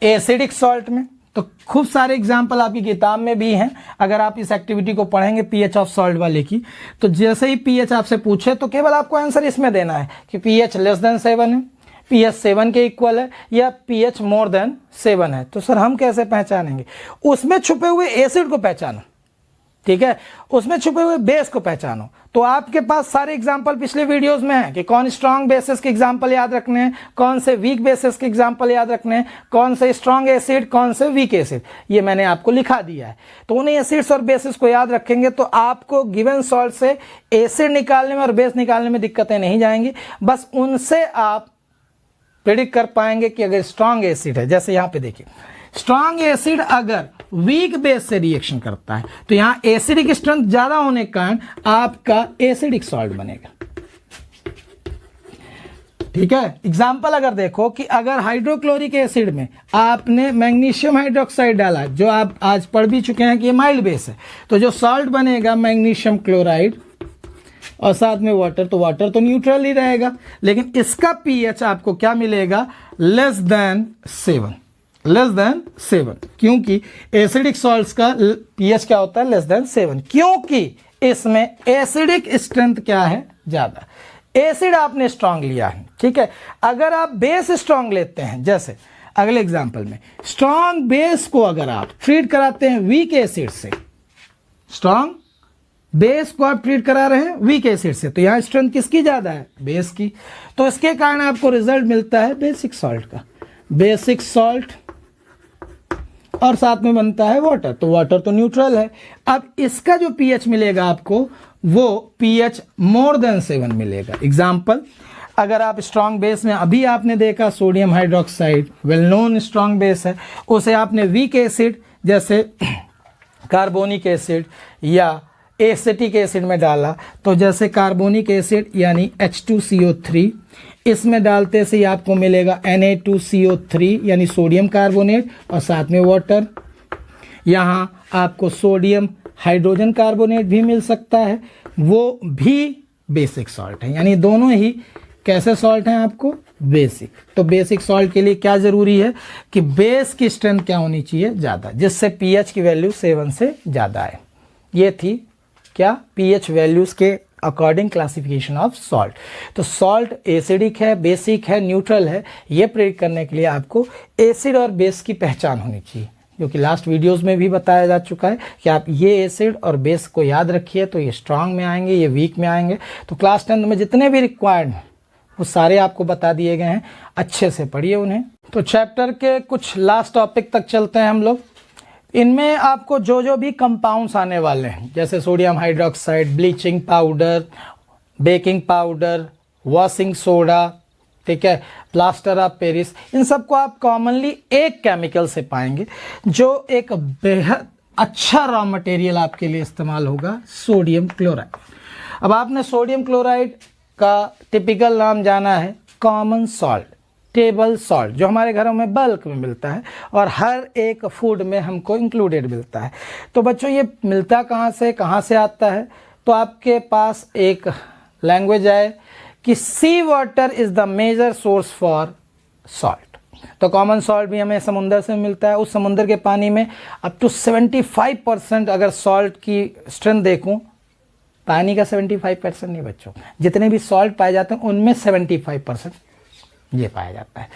एसिडिक सॉल्ट में, तो खूब सारे एग्जाम्पल आपकी किताब में भी हैं। अगर आप इस एक्टिविटी को पढ़ेंगे पीएच ऑफ सॉल्ट वाले की, तो जैसे ही पीएच आपसे पूछे तो केवल आपको आंसर इसमें देना है कि पीएच लेस देन 7 है, पीएच 7 के इक्वल है, या पीएच मोर देन 7 है। तो सर हम कैसे पहचानेंगे? उसमें छुपे हुए एसिड को पहचानो, ठीक है, उसमें छुपे हुए बेस को पहचानो। तो आपके पास सारे एग्जाम्पल पिछले वीडियोस में हैं कि कौन स्ट्रॉन्ग बेसिस के एग्जाम्पल याद रखने हैं, कौन से वीक बेसिस के एग्जाम्पल याद रखने हैं, कौन से स्ट्रॉन्ग एसिड, कौन से वीक एसिड, ये मैंने आपको लिखा दिया है। तो उन एसिड्स और बेसिस को याद रखेंगे तो आपको गिवन सॉल्ट से एसिड निकालने में और बेस निकालने में दिक्कतें नहीं जाएंगी। बस उनसे आप प्रेडिक्ट कर पाएंगे कि अगर स्ट्रॉन्ग एसिड है, जैसे यहां पे देखिए स्ट्रॉन्ग एसिड अगर वीक बेस से रिएक्शन करता है तो यहां एसिडिक स्ट्रेंथ ज्यादा होने के कारण आपका एसिडिक सॉल्ट बनेगा। ठीक है, एग्जाम्पल अगर देखो कि अगर हाइड्रोक्लोरिक एसिड में आपने मैग्नीशियम हाइड्रोक्साइड डाला, जो आप आज पढ़ भी चुके हैं कि ये माइल्ड बेस है, तो जो सॉल्ट बनेगा मैग्नीशियम क्लोराइड, और साथ में वाटर, तो वाटर तो न्यूट्रल ही रहेगा। लेकिन इसका पीएच आपको क्या मिलेगा, लेस देन 7, लेस देन 7, क्योंकि एसिडिक सॉल्ट्स का पीएच क्या होता है, लेस देन 7, क्योंकि इसमें एसिडिक स्ट्रेंथ क्या है, ज़्यादा। एसिड आपने स्ट्रांग लिया है, ठीक है। अगर आप बेस स्ट्रांग लेते हैं, जैसे अगले एग्जांपल में स्ट्रांग बेस को अगर आप ट्रीट कराते हैं वीक एसिड से, स्ट्रांग बेस को आप ट्रीट करा रहे हैं वीक एसिड से, तो यहाँ स्ट्रेंथ किसकी ज़्यादा है, बेस की। तो इसके कारण आपको रिजल्ट मिलता है बेसिक सॉल्ट का, बेसिक सॉल्ट, और साथ में बनता है वाटर, तो वाटर तो न्यूट्रल है। अब इसका जो पीएच मिलेगा आपको, वो पीएच मोर देन 7 मिलेगा। एग्जाम्पल, अगर आप स्ट्रांग बेस में अभी आपने देखा sodium hydroxide, well known strong base है, उसे आपने वीक एसिड जैसे कार्बोनिक एसिड या एसिटिक एसिड में डाला, तो जैसे कार्बोनिक एसिड यानी H2CO3, इसमें डालते से आपको मिलेगा Na2CO3 यानी सोडियम कार्बोनेट, और साथ में वाटर। यहाँ आपको सोडियम हाइड्रोजन कार्बोनेट भी मिल सकता है, वो भी बेसिक सॉल्ट है। यानी दोनों ही कैसे सॉल्ट हैं आपको, बेसिक। तो बेसिक सॉल्ट के लिए क्या ज़रूरी है कि बेस की स्ट्रेंथ क्या होनी चाहिए, ज़्यादा, जिससे पीएच की वैल्यू 7 से ज़्यादा है। ये थी क्या, पीएच वैल्यूज़ के अकॉर्डिंग क्लासिफिकेशन ऑफ सॉल्ट। तो सॉल्ट एसिडिक है, बेसिक है, न्यूट्रल है, ये प्रेडिक्ट करने के लिए आपको एसिड और बेस की पहचान होनी चाहिए, जो कि लास्ट वीडियोस में भी बताया जा चुका है कि आप ये एसिड और बेस को याद रखिए, तो ये स्ट्रांग में आएंगे, ये वीक में आएंगे। तो क्लास 10 में जितने भी रिक्वायर्ड हैं वो सारे आपको बता दिए गए हैं, अच्छे से पढ़िए उन्हें। तो चैप्टर के कुछ लास्ट टॉपिक तक चलते हैं हम लोग। इनमें आपको जो जो भी कंपाउंड्स आने वाले हैं, जैसे sodium hydroxide, bleaching powder, baking powder, washing soda, ठीक है, प्लास्टर ऑफ पेरिस, इन सबको आप कॉमनली एक केमिकल से पाएंगे जो एक बेहद अच्छा रॉ मटेरियल आपके लिए इस्तेमाल होगा, सोडियम क्लोराइड। अब आपने सोडियम क्लोराइड का टिपिकल नाम जाना है कॉमन सॉल्ट, टेबल सॉल्ट, जो हमारे घरों में बल्क में मिलता है और हर एक फूड में हमको इंक्लूडेड मिलता है। तो बच्चों ये मिलता कहाँ से आता है, तो आपके पास एक लैंग्वेज है कि sea water is the major source for salt. तो कॉमन सॉल्ट भी हमें समुंदर से मिलता है। उस समुंदर के पानी में अप टू 75% अगर सॉल्ट की स्ट्रेंथ देखूं, पानी का 75% नहीं बच्चों, जितने भी सॉल्ट पाए जाते हैं उनमें 75% ये पाया जाता है।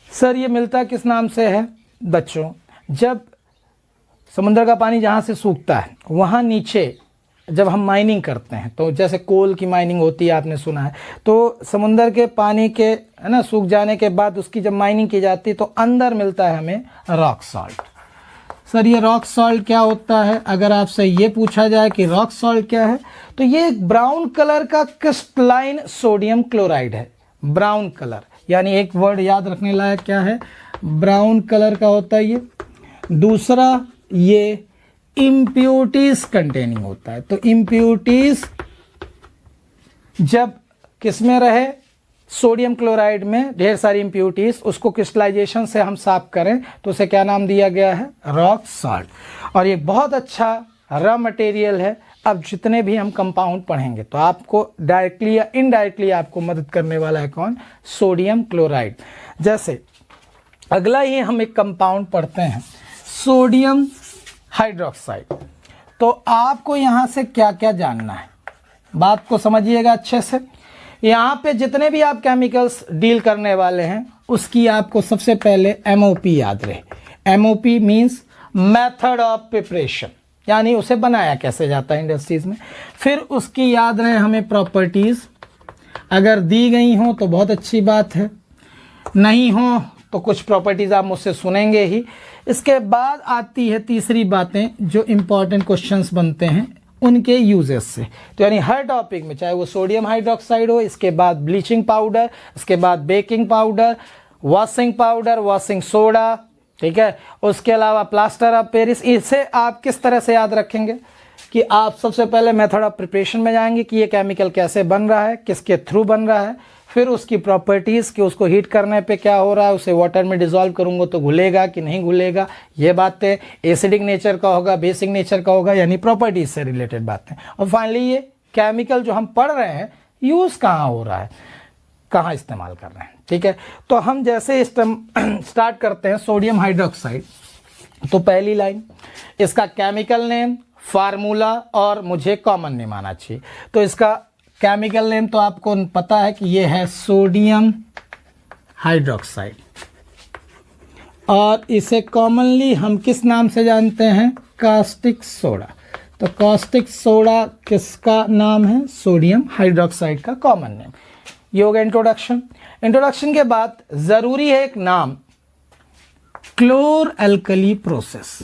सर ये मिलता किस नाम से है बच्चों, जब समुद्र का पानी जहाँ से सूखता है वहाँ नीचे जब हम माइनिंग करते हैं, तो जैसे कोल की माइनिंग होती है, आपने सुना है, तो समुंदर के पानी के है ना सूख जाने के बाद उसकी जब माइनिंग की जाती है तो अंदर मिलता है हमें रॉक सॉल्ट। सर ये रॉक सॉल्ट क्या होता है, अगर आपसे ये पूछा जाए कि रॉक सॉल्ट क्या है, तो ये एक ब्राउन कलर का क्रिस्टलाइन सोडियम क्लोराइड है। ब्राउन कलर यानी एक वर्ड याद रखने लायक क्या है, ब्राउन कलर का होता है ये। दूसरा, ये इम्प्यूरिटीज कंटेनिंग होता है। तो इम्प्यूरिटीज जब किस में रहे, सोडियम क्लोराइड में ढेर सारी इम्प्यूरिटीज, उसको क्रिस्टलाइजेशन से हम साफ करें तो उसे क्या नाम दिया गया है, रॉक सॉल्ट। और ये बहुत अच्छा रॉ मटेरियल है। अब जितने भी हम कंपाउंड पढ़ेंगे तो आपको डायरेक्टली या इनडायरेक्टली आपको मदद करने वाला है कौन, सोडियम क्लोराइड। जैसे अगला ही हम एक कंपाउंड पढ़ते हैं सोडियम हाइड्रोक्साइड। तो आपको यहाँ से क्या क्या जानना है, बात को समझिएगा अच्छे से। यहाँ पे जितने भी आप केमिकल्स डील करने वाले हैं उसकी आपको सबसे पहले MOP याद रहे। MOP means method of preparation, यानी उसे बनाया कैसे जाता है इंडस्ट्रीज में। फिर उसकी याद रहे हमें प्रॉपर्टीज़, अगर दी गई हो तो बहुत अच्छी बात है, नहीं हो तो कुछ प्रॉपर्टीज़ आप मुझसे सुनेंगे ही। इसके बाद आती है तीसरी बातें जो इम्पॉर्टेंट क्वेश्चंस बनते हैं उनके यूजेस से। तो यानी हर टॉपिक में, चाहे वो सोडियम हाइड्रोक्साइड हो, इसके बाद ब्लीचिंग पाउडर, इसके बाद baking powder, washing powder, washing soda, ठीक है, उसके अलावा प्लास्टर ऑफ पेरिस, इसे आप किस तरह से याद रखेंगे कि आप सबसे पहले मेथड ऑफ प्रिपरेशन में जाएंगे कि ये केमिकल कैसे बन रहा है, किसके थ्रू बन रहा है, फिर उसकी प्रॉपर्टीज़ कि उसको हीट करने पे क्या हो रहा है, उसे वाटर में डिज़ोल्व करूँगा तो घुलेगा कि नहीं घुलेगा, ये बातें एसिडिक नेचर का होगा, बेसिक नेचर का होगा, यानी प्रॉपर्टीज से रिलेटेड बातें। और फाइनली ये केमिकल जो हम पढ़ रहे हैं यूज़ कहाँ हो रहा है, कहाँ इस्तेमाल कर रहे हैं। ठीक है, तो हम जैसे स्टार्ट करते हैं सोडियम हाइड्रोक्साइड, तो पहली लाइन इसका केमिकल नेम, फार्मूला और मुझे कॉमन नेम आना चाहिए। तो इसका केमिकल नेम तो आपको पता है कि ये है सोडियम हाइड्रोक्साइड, और इसे कॉमनली हम किस नाम से जानते हैं, कास्टिक सोडा। तो कास्टिक सोडा किसका नाम है, सोडियम हाइड्रोक्साइड का कॉमन नेम। ये हो गया इंट्रोडक्शन। इंट्रोडक्शन के बाद जरूरी है एक नाम, क्लोर एल्कली प्रोसेस,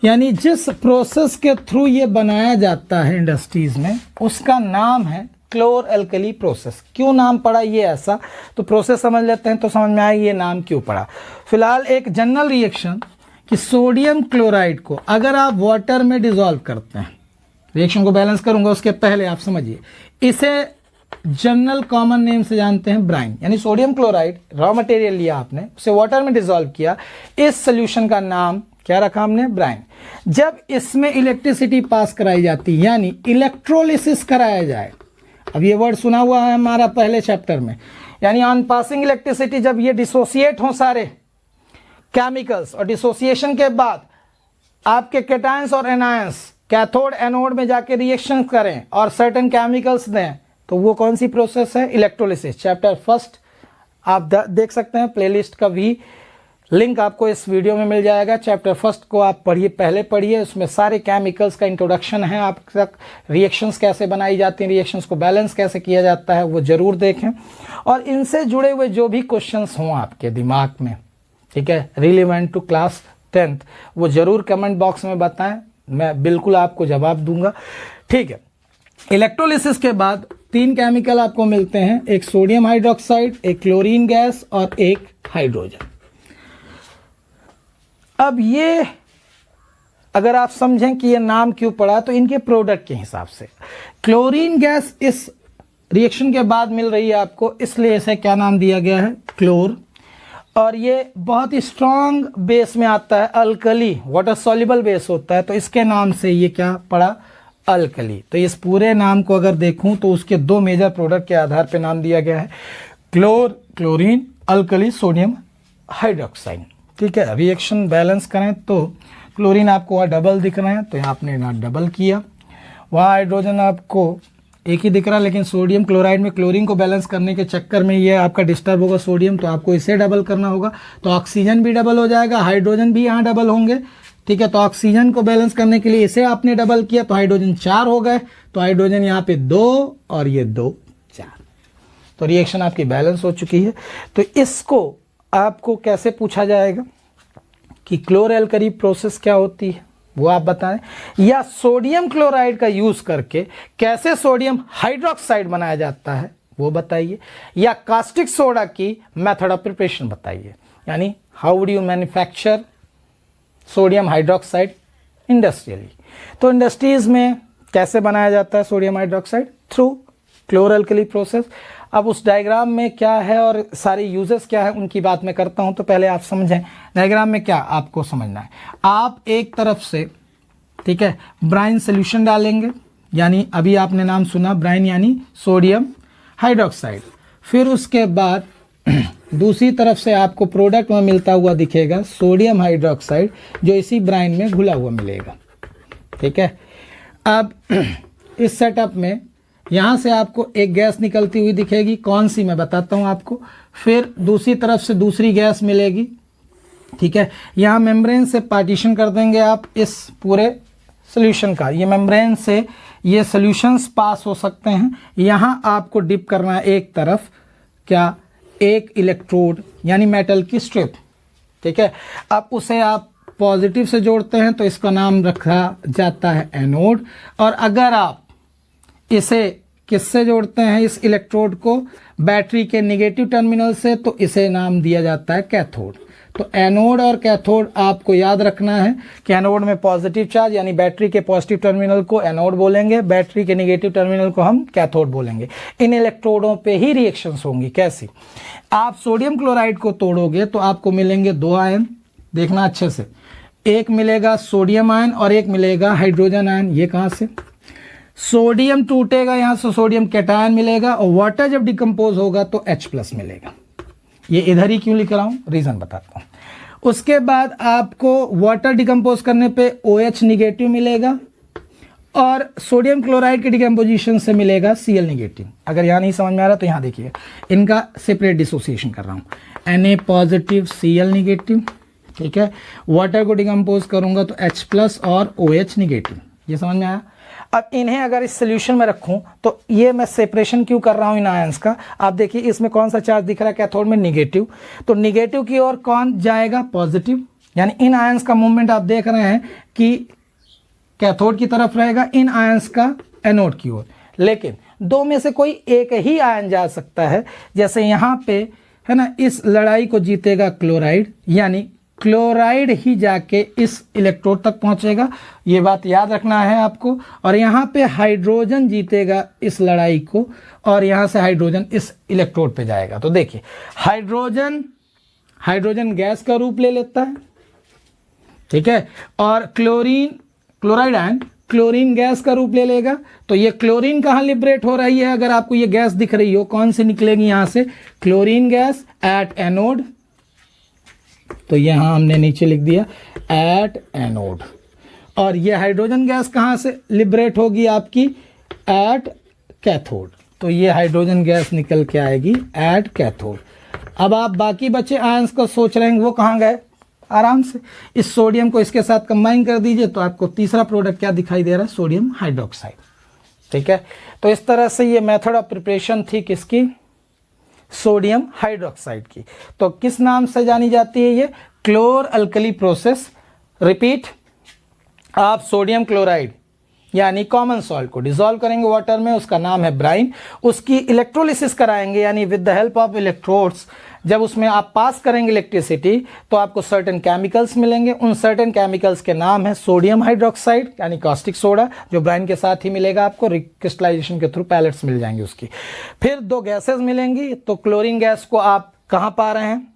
यानी जिस प्रोसेस के थ्रू ये बनाया जाता है इंडस्ट्रीज में उसका नाम है क्लोर एल्कली प्रोसेस। क्यों नाम पड़ा ये ऐसा, तो प्रोसेस समझ लेते हैं तो समझ में आए ये नाम क्यों पड़ा। फिलहाल एक जनरल रिएक्शन कि सोडियम क्लोराइड को अगर आप वाटर में डिसॉल्व करते हैं, रिएक्शन को बैलेंस करूंगा उसके पहले आप समझिए, इसे जनरल कॉमन नेम से जानते हैं ब्राइन। यानी सोडियम क्लोराइड रॉ मटेरियल लिया आपने, उसे वाटर में डिसॉल्व किया, इस सोल्यूशन का नाम क्या रखा हमने, ब्राइन। जब इसमें इलेक्ट्रिसिटी पास कराई जाती है यानी इलेक्ट्रोलिसिस कराया जाए, अब ये वर्ड सुना हुआ है हमारा पहले चैप्टर में, यानी ऑन पासिंग इलेक्ट्रिसिटी जब ये डिसोसिएट हो सारे केमिकल्स और डिसोसिएशन के बाद आपके कैटायंस और एनायंस कैथोड एनोड में जाके रिएक्शन करें और सर्टेन केमिकल्स दें, तो वो कौन सी प्रोसेस है, इलेक्ट्रोलिसिस। चैप्टर फर्स्ट आप देख सकते हैं, प्लेलिस्ट का भी लिंक आपको इस वीडियो में मिल जाएगा। चैप्टर फर्स्ट को आप पढ़िए, पहले पढ़िए, उसमें सारे केमिकल्स का इंट्रोडक्शन है आप तक, रिएक्शंस कैसे बनाई जाती हैं, रिएक्शंस को बैलेंस कैसे किया जाता है वो जरूर देखें, और इनसे जुड़े हुए जो भी क्वेश्चंस हों आपके दिमाग में, ठीक है, रिलेवेंट टू क्लास 10th, वो जरूर कमेंट बॉक्स में बताएं, मैं बिल्कुल आपको जवाब दूंगा। ठीक है, इलेक्ट्रोलिसिस के बाद 3 केमिकल आपको मिलते हैं, एक सोडियम हाइड्रोक्साइड, एक क्लोरीन गैस और एक हाइड्रोजन। अब ये अगर आप समझें कि ये नाम क्यों पड़ा, तो इनके प्रोडक्ट के हिसाब से क्लोरीन गैस इस रिएक्शन के बाद मिल रही है आपको, इसलिए इसे क्या नाम दिया गया है, क्लोर। और ये बहुत ही स्ट्रॉन्ग बेस में आता है, अल्कली, वाटर सॉल्युबल बेस होता है, तो इसके नाम से ये क्या पड़ा, अल्कली। तो इस पूरे नाम को अगर देखूं तो उसके 2 मेजर प्रोडक्ट के आधार पे नाम दिया गया है, क्लोर, क्लोरीन, अल्कली, सोडियम हाइड्रोक्साइड। ठीक है, रिएक्शन बैलेंस करें तो क्लोरीन आपको वहाँ डबल दिख रहे हैं, तो यहाँ आपने ना डबल किया, वहाँ हाइड्रोजन आपको एक ही दिख रहा है, लेकिन सोडियम क्लोराइड में क्लोरीन को बैलेंस करने के चक्कर में ये आपका डिस्टर्ब होगा सोडियम, तो आपको इसे डबल करना होगा, तो ऑक्सीजन भी डबल हो जाएगा, हाइड्रोजन भी यहाँ डबल होंगे। ठीक है, तो ऑक्सीजन को बैलेंस करने के लिए इसे आपने डबल किया, तो हाइड्रोजन 4 हो गए, तो हाइड्रोजन यहाँ पे 2 और ये 2 4, तो रिएक्शन आपकी बैलेंस हो चुकी है। तो इसको आपको कैसे पूछा जाएगा कि क्लोर एल्कली प्रोसेस क्या होती है वो आप बताएं, या सोडियम क्लोराइड का यूज करके कैसे सोडियम हाइड्रोक्साइड बनाया जाता है वो बताइए, या कास्टिक सोडा की मेथड ऑफ प्रिपरेशन बताइए, यानी how would you manufacture sodium hydroxide industrially. तो इंडस्ट्रीज में कैसे बनाया जाता है sodium hydroxide, through chlor alkali process. अब उस डायग्राम में क्या है और सारे यूजेस क्या है उनकी बात मैं करता हूं, तो पहले आप समझें डायग्राम में क्या आपको समझना है। आप एक तरफ से, ठीक है, ब्राइन सोल्यूशन डालेंगे, यानी अभी आपने नाम सुना ब्राइन यानी सोडियम हाइड्रोक्साइड, फिर उसके बाद दूसरी तरफ से आपको प्रोडक्ट में मिलता हुआ दिखेगा सोडियम हाइड्रोक्साइड, जो इसी ब्राइन में घुला हुआ मिलेगा। ठीक है, अब इस सेटअप में यहाँ से आपको एक गैस निकलती हुई दिखेगी, कौन सी मैं बताता हूँ आपको, फिर दूसरी तरफ से दूसरी गैस मिलेगी। ठीक है, यहाँ मेम्ब्रेन से पार्टीशन कर देंगे आप इस पूरे सोल्यूशन का, ये मेम्ब्रेन से ये सोल्यूशंस पास हो सकते हैं। यहाँ आपको डिप करना है एक तरफ, क्या, एक इलेक्ट्रोड यानी मेटल की स्ट्रिप। ठीक है, अब उसे आप पॉजिटिव से जोड़ते हैं तो इसका नाम रखा जाता है एनोड, और अगर आप इसे किससे जोड़ते हैं, इस इलेक्ट्रोड को बैटरी के नेगेटिव टर्मिनल से, तो इसे नाम दिया जाता है कैथोड। तो एनोड और कैथोड आपको याद रखना है कि एनोड में पॉजिटिव चार्ज यानी बैटरी के पॉजिटिव टर्मिनल को एनोड बोलेंगे, बैटरी के नेगेटिव टर्मिनल को हम कैथोड बोलेंगे। इन इलेक्ट्रोडों पे ही रिएक्शंस होंगी। कैसी, आप सोडियम क्लोराइड को तोड़ोगे तो आपको मिलेंगे 2 आयन, देखना अच्छे से, एक मिलेगा सोडियम आयन और एक मिलेगा हाइड्रोजन आयन। ये कहाँ से? सोडियम टूटेगा, यहाँ से सोडियम कैटायन मिलेगा और वाटर जब डिकम्पोज होगा तो H+ मिलेगा। ये इधर ही क्यों लिख रहा हूँ, रीज़न बताता हूँ। उसके बाद आपको वाटर डिकम्पोज करने पे OH निगेटिव मिलेगा और सोडियम क्लोराइड के डिकम्पोजिशन से मिलेगा Cl निगेटिव। अगर यहाँ नहीं समझ में आ रहा तो यहाँ देखिए, इनका सेपरेट डिसोसिएशन कर रहा हूँ। Na पॉजिटिव Cl निगेटिव, ठीक है। वाटर को डिकम्पोज करूँगा तो H+ और OH निगेटिव। ये समझ में आया? अब इन्हें अगर इस सोल्यूशन में रखूं तो ये मैं सेपरेशन क्यों कर रहा हूं इन आयंस का, आप देखिए इसमें कौन सा चार्ज दिख रहा है कैथोड में, निगेटिव। तो निगेटिव की ओर कौन जाएगा, पॉजिटिव। यानी इन आयंस का मूवमेंट आप देख रहे हैं कि कैथोड की तरफ रहेगा, इन आयंस का एनोड की ओर। लेकिन दो में से कोई एक ही आयन जा सकता है। जैसे यहाँ पे है ना, इस लड़ाई को जीतेगा क्लोराइड, यानी क्लोराइड ही जाके इस इलेक्ट्रोड तक पहुंचेगा। ये बात याद रखना है आपको। और यहाँ पे हाइड्रोजन जीतेगा इस लड़ाई को और यहाँ से हाइड्रोजन इस इलेक्ट्रोड पे जाएगा। तो देखिए हाइड्रोजन गैस का रूप ले लेता है, ठीक है। और क्लोराइड आयन क्लोरीन गैस का रूप ले लेगा। तो ये क्लोरीन कहाँ लिबरेट हो रही है, अगर आपको ये गैस दिख रही हो, कौन सी निकलेगी यहाँ से, क्लोरीन गैस एट एनोड। तो यहाँ हमने नीचे लिख दिया एट एनोड। और ये हाइड्रोजन गैस कहाँ से लिबरेट होगी आपकी, एट कैथोड। तो ये हाइड्रोजन गैस निकल के आएगी एट कैथोड। अब आप बाकी बचे आयंस को सोच रहे हैं वो कहाँ गए, आराम से इस सोडियम को इसके साथ कंबाइन कर दीजिए तो आपको तीसरा प्रोडक्ट क्या दिखाई दे रहा है, सोडियम हाइड्रोक्साइड, ठीक है। तो इस तरह से ये मेथड ऑफ प्रिपरेशन थी किसकी, सोडियम हाइड्रोक्साइड की। तो किस नाम से जानी जाती है ये, क्लोर अल्कली प्रोसेस। रिपीट, आप सोडियम क्लोराइड यानी कॉमन सॉल्ट को डिसॉल्व करेंगे वाटर में, उसका नाम है ब्राइन। उसकी इलेक्ट्रोलिसिस कराएंगे, यानी with the help of electrodes. जब उसमें आप पास करेंगे इलेक्ट्रिसिटी तो आपको सर्टेन केमिकल्स मिलेंगे। उन सर्टेन केमिकल्स के नाम है सोडियम हाइड्रोक्साइड यानी कॉस्टिक सोडा, जो ब्राइन के साथ ही मिलेगा आपको, रिक्रिस्टलाइजेशन के थ्रू पैलेट्स मिल जाएंगे उसकी। फिर दो गैसेस मिलेंगी। तो क्लोरीन गैस को आप कहाँ पा रहे हैं,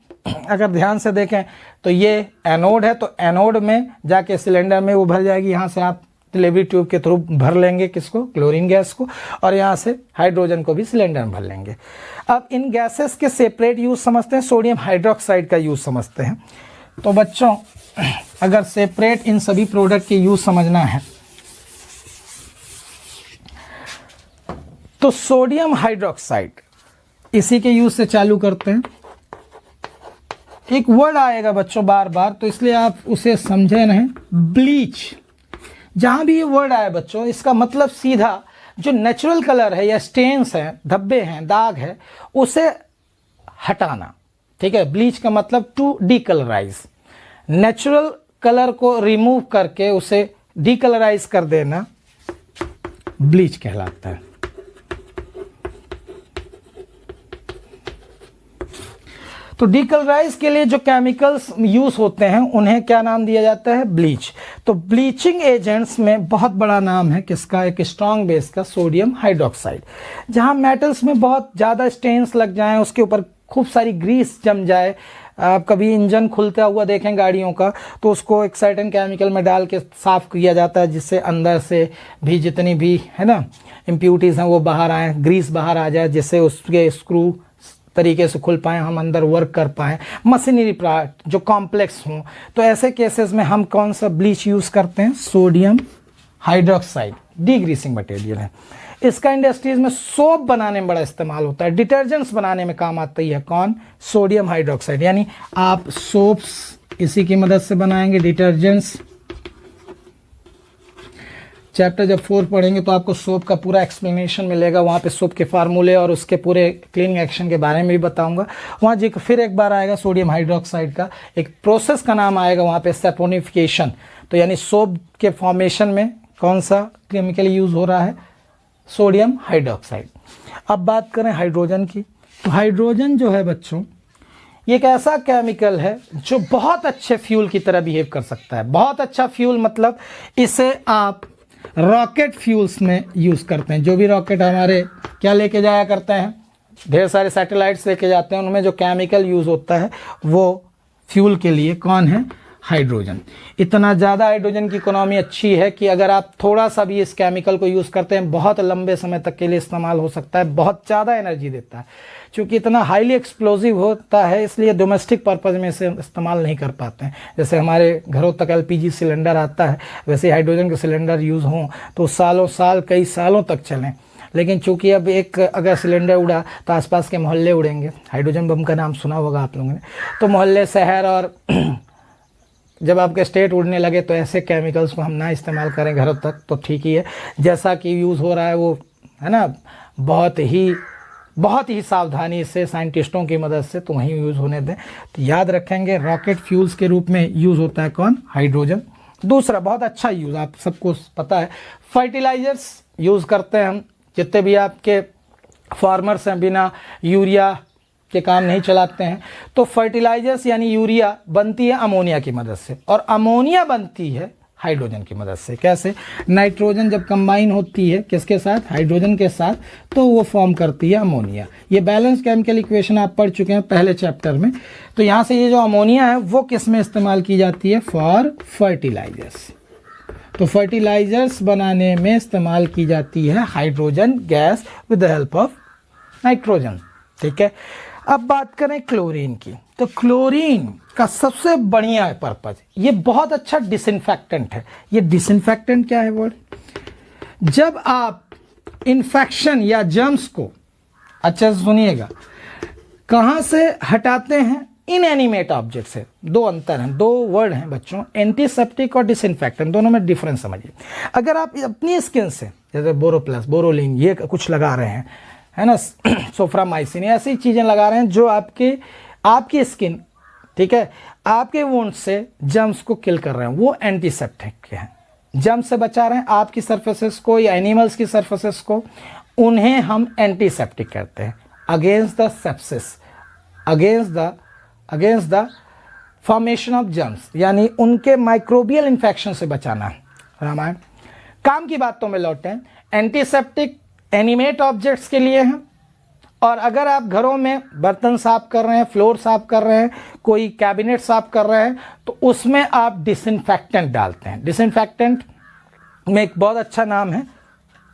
अगर ध्यान से देखें तो ये एनोड है, तो एनोड में जाके सिलेंडर में वो भर जाएगी। यहाँ से आप डिलीवरी ट्यूब के थ्रू भर लेंगे किसको, क्लोरीन गैस को, और यहाँ से हाइड्रोजन को भी सिलेंडर में भर लेंगे। अब इन गैसेस के सेपरेट यूज समझते हैं, सोडियम हाइड्रोक्साइड का यूज समझते हैं। तो बच्चों अगर सेपरेट इन सभी प्रोडक्ट के यूज समझना है तो सोडियम हाइड्रोक्साइड, इसी के यूज से चालू करते हैं। एक वर्ड आएगा बच्चों बार बार, तो इसलिए आप उसे समझे नहीं, ब्लीच। जहां भी ये वर्ड आए बच्चों, इसका मतलब सीधा जो नेचुरल कलर है या स्टेन्स हैं, धब्बे हैं, दाग है, उसे हटाना, ठीक है। ब्लीच का मतलब टू डीकलराइज, नेचुरल कलर को रिमूव करके उसे डीकलराइज कर देना ब्लीच कहलाता है। तो डीकलराइज के लिए जो केमिकल्स यूज होते हैं उन्हें क्या नाम दिया जाता है, ब्लीच। तो ब्लीचिंग एजेंट्स में बहुत बड़ा नाम है किसका, एक स्ट्रॉन्ग बेस का, सोडियम हाइड्रोक्साइड। जहां मेटल्स में बहुत ज़्यादा स्टेन्स लग जाएं, उसके ऊपर खूब सारी ग्रीस जम जाए, आप कभी इंजन खुलता हुआ देखें गाड़ियों का, तो उसको एक सर्टेन केमिकल में डाल के साफ़ किया जाता है, जिससे अंदर से भी जितनी भी है ना इम्प्यूरिटीज़ हैं वो बाहर आए, ग्रीस बाहर आ जाए, जिससे उसके स्क्रू तरीके से खुल पाएँ, हम अंदर वर्क कर पाएँ, मशीनरी पार्ट जो कॉम्प्लेक्स हों। तो ऐसे केसेस में हम कौन सा ब्लीच यूज़ करते हैं, सोडियम हाइड्रोक्साइड, डीग्रीसिंग मटेरियल है। इसका इंडस्ट्रीज में सोप बनाने में बड़ा इस्तेमाल होता है, डिटर्जेंट्स बनाने में काम आती है कौन, सोडियम हाइड्रोक्साइड। यानी आप सोप्स इसी की मदद से बनाएंगे, डिटर्जेंट्स। चैप्टर जब 4 पढ़ेंगे तो आपको सोप का पूरा एक्सप्लेनेशन मिलेगा, वहाँ पे सोप के फार्मूले और उसके पूरे क्लीनिंग एक्शन के बारे में भी बताऊंगा। वहाँ जी फिर एक बार आएगा सोडियम हाइड्रोक्साइड का एक प्रोसेस का नाम आएगा वहाँ पे, सैपोनिफिकेशन। तो यानी सोप के फॉर्मेशन में कौन सा केमिकल यूज़ हो रहा है, सोडियम हाइड्रोक्साइड। अब बात करें हाइड्रोजन की, तो हाइड्रोजन जो है बच्चों ये एक ऐसा केमिकल है जो बहुत अच्छे फ्यूल की तरह बिहेव कर सकता है। बहुत अच्छा फ्यूल मतलब इसे आप रॉकेट फ्यूल्स में यूज़ करते हैं। जो भी रॉकेट हमारे क्या लेके जाया करते हैं, ढेर सारे सैटेलाइट्स लेके जाते हैं, उनमें जो केमिकल यूज़ होता है वो फ्यूल के लिए कौन है, हाइड्रोजन। इतना ज़्यादा हाइड्रोजन की इकोनॉमी अच्छी है कि अगर आप थोड़ा सा भी इस केमिकल को यूज़ करते हैं बहुत लंबे समय तक के लिए इस्तेमाल हो सकता है, बहुत ज़्यादा एनर्जी देता है। चूँकि इतना हाईली एक्सप्लोजिव होता है इसलिए डोमेस्टिक पर्पज़ में इसे इस्तेमाल नहीं कर पाते हैं। जैसे हमारे घरों तक LPG सिलेंडर आता है, वैसे हाइड्रोजन के सिलेंडर यूज़ हों तो सालों साल कई सालों तक चलें। लेकिन चूंकि अब एक अगर सिलेंडर उड़ा तो आसपास के मोहल्ले उड़ेंगे। हाइड्रोजन बम का नाम सुना होगा आप लोगों ने। तो मोहल्ले, शहर और जब आपके स्टेट उड़ने लगे तो ऐसे केमिकल्स को हम ना इस्तेमाल करें घरों तक तो ठीक ही है। जैसा कि यूज़ हो रहा है वो है ना, बहुत ही सावधानी से साइंटिस्टों की मदद से तो वहीं यूज़ होने दें। तो याद रखेंगे रॉकेट फ्यूल्स के रूप में यूज़ होता है कौन? हाइड्रोजन। दूसरा बहुत अच्छा यूज़ आप सबको पता है, फर्टिलाइजर्स यूज़ करते हैं हम। जितने भी आपके फार्मर्स हैं बिना यूरिया के काम नहीं चलाते हैं, तो फर्टिलाइजर्स यानी यूरिया बनती है अमोनिया की मदद से, और अमोनिया बनती है हाइड्रोजन की मदद से। कैसे? नाइट्रोजन जब कंबाइन होती है किसके साथ? हाइड्रोजन के साथ, तो वो फॉर्म करती है अमोनिया। ये बैलेंस केमिकल इक्वेशन आप पढ़ चुके हैं पहले चैप्टर में। तो यहाँ से ये जो अमोनिया है वो किस में इस्तेमाल की जाती है? For fertilisers. तो फर्टिलाइजर्स बनाने में इस्तेमाल की जाती है hydrogen gas with the help of nitrogen. ठीक है, अब बात करें क्लोरीन की। तो क्लोरीन का सबसे बढ़िया पर्पज, ये बहुत अच्छा डिसइंफेक्टेंट है। ये डिसइंफेक्टेंट क्या है वर्ड? जब आप इन्फेक्शन या जर्म्स को, अच्छा सुनिएगा, कहां से हटाते हैं? इनएनिमेट ऑब्जेक्ट से। दो अंतर हैं, दो वर्ड हैं बच्चों, एंटीसेप्टिक और डिसइंफेक्टेंट, दोनों में डिफरेंस समझिए। अगर आप अपनी स्किन से जैसे बोरोप्लस, बोरोलिन ये कुछ लगा रहे हैं, है ना, सोफ्रामाइसिन, ऐसी चीज़ें लगा रहे हैं जो आपकी स्किन, ठीक है, आपके वुंड से जर्म्स को किल कर रहे हैं, वो एंटीसेप्टिक हैं। जर्म्स से बचा रहे हैं आपकी सर्फेसेस को या एनिमल्स की सर्फेसेस को, उन्हें हम एंटीसेप्टिक कहते हैं। Against the sepsis, against the formation of germs, यानी उनके माइक्रोबियल इन्फेक्शन से बचाना है रामायण। काम की बातों में लौटें, एंटीसेप्टिक एनिमेट ऑब्जेक्ट्स के लिए हैं, और अगर आप घरों में बर्तन साफ कर रहे हैं, फ्लोर साफ कर रहे हैं, कोई कैबिनेट साफ कर रहे हैं, तो उसमें आप डिसइंफेक्टेंट डालते हैं। डिसइंफेक्टेंट में एक बहुत अच्छा नाम है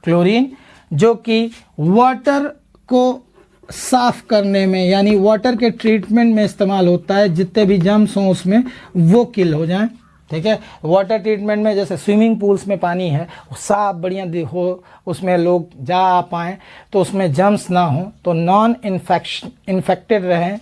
क्लोरीन, जो कि वाटर को साफ करने में यानी वाटर के ट्रीटमेंट में इस्तेमाल होता है। जितने भी जर्म्स हों उसमें वो किल हो जाएं। ठीक है, वाटर ट्रीटमेंट में जैसे स्विमिंग पूल्स में पानी है साफ बढ़िया हो, उसमें लोग जा आ पाएँ, तो उसमें जर्म्स ना हो, तो नॉन इन्फेक्टेड रहें,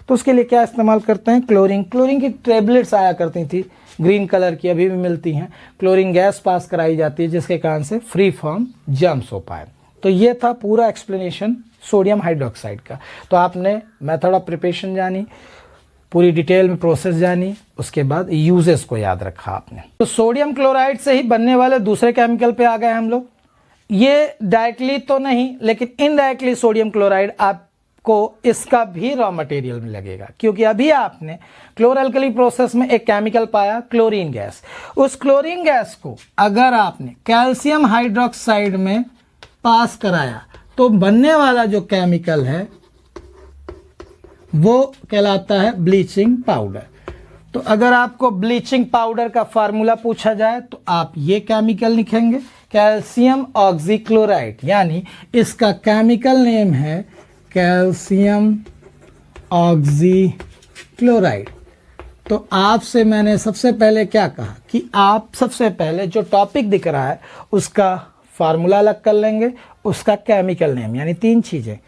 तो उसके लिए क्या इस्तेमाल करते हैं? क्लोरीन। क्लोरीन की टैबलेट्स आया करती थी ग्रीन कलर की, अभी भी मिलती हैं। क्लोरीन गैस पास कराई जाती है जिसके कारण से फ्री फॉर्म जर्म्स हो पाए। तो ये था पूरा एक्सप्लेनेशन सोडियम हाइड्रोक्साइड का। तो आपने मेथड ऑफ प्रिपरेशन जानी, पूरी डिटेल में प्रोसेस जानी, उसके बाद यूजेस को याद रखा आपने। तो सोडियम क्लोराइड से ही बनने वाले दूसरे केमिकल पे आ गए हम लोग। ये डायरेक्टली तो नहीं, लेकिन इनडायरेक्टली सोडियम क्लोराइड आपको इसका भी रॉ मटेरियल में लगेगा, क्योंकि अभी आपने क्लोरअल्कली प्रोसेस में एक केमिकल पाया क्लोरीन गैस। उस क्लोरीन गैस को अगर आपने कैल्शियम हाइड्रोक्साइड में पास कराया तो बनने वाला जो केमिकल है वो कहलाता है ब्लीचिंग पाउडर। तो अगर आपको ब्लीचिंग पाउडर का फार्मूला पूछा जाए तो आप ये केमिकल लिखेंगे, कैल्शियम ऑक्सीक्लोराइड, यानी इसका केमिकल नेम है कैल्शियम ऑक्सीक्लोराइड। तो आपसे मैंने सबसे पहले क्या कहा कि आप सबसे पहले जो टॉपिक दिख रहा है उसका फार्मूला अलग कर लेंगे, उसका केमिकल नेम, यानी तीन चीज़ें,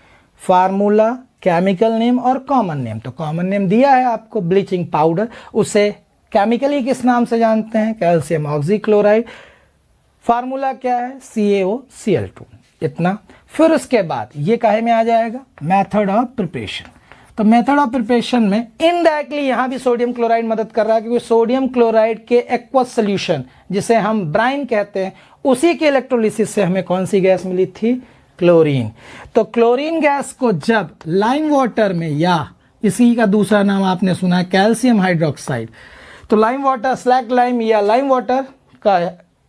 फार्मूला, केमिकल नेम और कॉमन नेम। तो कॉमन नेम दिया है आपको ब्लीचिंग पाउडर, उसे केमिकली किस नाम से जानते हैं? Calcium oxychloride. फार्मूला क्या है? CaOCl2। इतना। फिर उसके बाद ये काहे में आ जाएगा? Method of preparation. तो मेथड ऑफ प्रिपरेशन में इनडायरेक्टली यहाँ भी सोडियम क्लोराइड मदद कर रहा है, क्योंकि सोडियम क्लोराइड के एक्वस सोल्यूशन जिसे हम ब्राइन कहते हैं, उसी के इलेक्ट्रोलिसिस से हमें कौन सी गैस मिली थी? क्लोरीन। तो क्लोरीन गैस को जब लाइम वाटर में, या इसी का दूसरा नाम आपने सुना है कैल्शियम हाइड्रोक्साइड, तो लाइम वाटर, स्लैग लाइम या लाइम वाटर का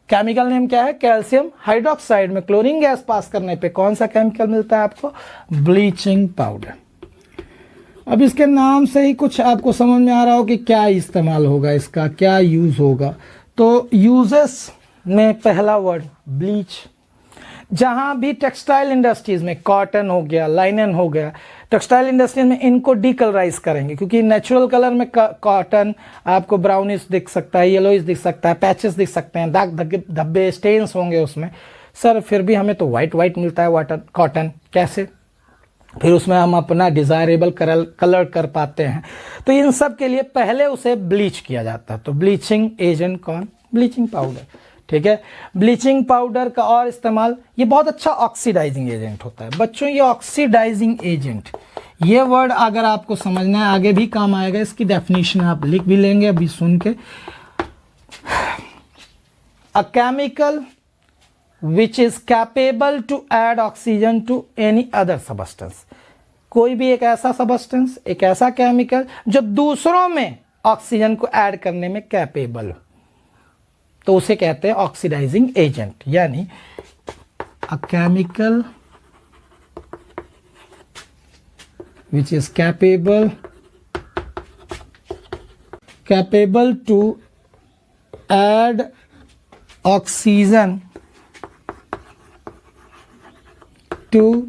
केमिकल नेम क्या है? कैल्शियम हाइड्रोक्साइड में क्लोरीन गैस पास करने पे कौन सा केमिकल मिलता है आपको? Bleaching powder. अब इसके नाम से ही कुछ आपको समझ में आ रहा हो कि क्या इस्तेमाल होगा, इसका क्या यूज़ होगा। तो यूजेस में पहला वर्ड ब्लीच। जहाँ भी टेक्सटाइल इंडस्ट्रीज़ में कॉटन हो गया, लाइनन हो गया, टेक्सटाइल इंडस्ट्रीज में इनको डीकलराइज करेंगे, क्योंकि नेचुरल कलर में कॉटन आपको ब्राउनिश दिख सकता है, येलोइश दिख सकता है, पैचेस दिख सकते हैं, दाग धब्बे स्टेन्स होंगे उसमें। सर फिर भी हमें तो वाइट मिलता है वाटर कॉटन, कैसे फिर उसमें हम अपना डिज़ायरेबल कलर कर पाते हैं। तो इन सब के लिए पहले उसे ब्लीच किया जाता है। तो ब्लीचिंग एजेंट कौन? Bleaching powder. ठीक है, ब्लीचिंग पाउडर का और इस्तेमाल, ये बहुत अच्छा ऑक्सीडाइजिंग एजेंट होता है। बच्चों ये ऑक्सीडाइजिंग एजेंट, ये वर्ड अगर आपको समझना है आगे भी काम आएगा, इसकी डेफिनेशन आप लिख भी लेंगे अभी सुन के। A chemical which is capable to add oxygen to any other substance. कोई भी एक ऐसा सबस्टेंस, एक ऐसा केमिकल जो दूसरों में ऑक्सीजन को ऐड करने में कैपेबल हो, तो उसे कहते हैं ऑक्सीडाइजिंग एजेंट। यानी a chemical which is capable to add oxygen to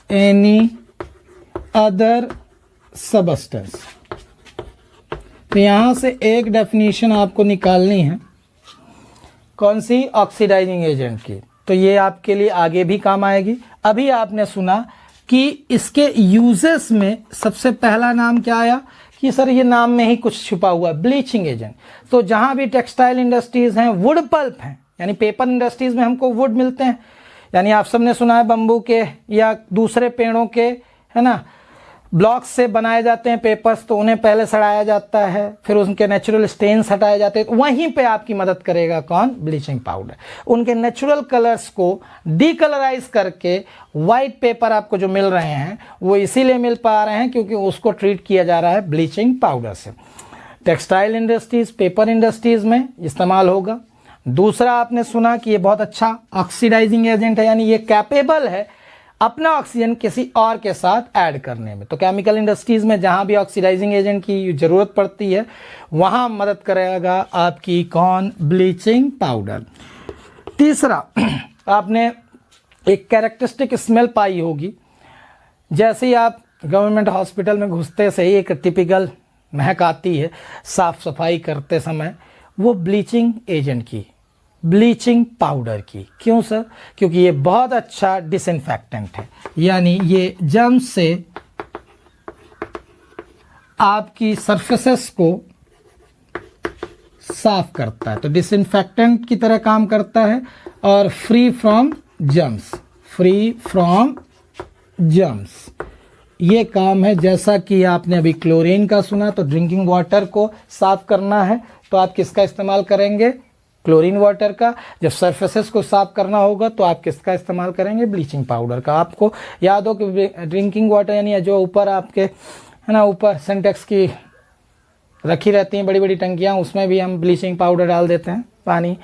any other substance. तो यहां से एक डेफिनेशन आपको निकालनी है, कौन सी? ऑक्सीडाइजिंग एजेंट की। तो ये आपके लिए आगे भी काम आएगी। अभी आपने सुना कि इसके यूजेस में सबसे पहला नाम क्या आया कि सर ये नाम में ही कुछ छुपा हुआ, ब्लीचिंग एजेंट। तो जहां भी टेक्सटाइल इंडस्ट्रीज हैं, वुड पल्प हैं, यानी पेपर इंडस्ट्रीज में हमको वुड मिलते हैं, यानी आप सबने सुना है बम्बू के या दूसरे पेड़ों के, है ना, ब्लॉक्स से बनाए जाते हैं पेपर्स। तो उन्हें पहले सड़ाया जाता है, फिर उनके नेचुरल स्टेन्स हटाए जाते हैं। तो वहीं पे आपकी मदद करेगा कौन? Bleaching powder. उनके नेचुरल कलर्स को डीकलराइज करके वाइट पेपर आपको जो मिल रहे हैं वो इसीलिए मिल पा रहे हैं क्योंकि उसको ट्रीट किया जा रहा है ब्लीचिंग पाउडर से। टेक्सटाइल इंडस्ट्रीज, पेपर इंडस्ट्रीज में इस्तेमाल होगा। दूसरा आपने सुना कि ये बहुत अच्छा ऑक्सीडाइजिंग एजेंट है, यानी ये कैपेबल है अपना ऑक्सीजन किसी और के साथ ऐड करने में। तो केमिकल इंडस्ट्रीज में जहां भी ऑक्सीडाइजिंग एजेंट की जरूरत पड़ती है वहां मदद करेगा आपकी कौन? Bleaching powder. तीसरा, आपने एक कैरेक्टरिस्टिक स्मेल पाई होगी, जैसे ही आप गवर्नमेंट हॉस्पिटल में घुसते से ही एक टिपिकल महक आती है साफ सफाई करते समय, वो ब्लीचिंग एजेंट की, ब्लीचिंग पाउडर की। क्यों सर? क्योंकि ये बहुत अच्छा डिसइंफेक्टेंट है, यानी ये जर्म्स से आपकी सरफेसेस को साफ करता है। तो डिसइंफेक्टेंट की तरह काम करता है और free from germs, free from germs ये काम है। जैसा कि आपने अभी क्लोरीन का सुना, तो ड्रिंकिंग वाटर को साफ करना है तो आप किसका इस्तेमाल करेंगे? क्लोरीन वाटर का। जब सरफेसेस को साफ करना होगा तो आप किसका इस्तेमाल करेंगे? ब्लीचिंग पाउडर का। आपको याद हो कि ड्रिंकिंग वाटर यानी जो ऊपर आपके, है ना, ऊपर सिंटेक्स की रखी रहती हैं बड़ी बड़ी टंकियां, उसमें भी हम ब्लीचिंग पाउडर डाल देते हैं। पानी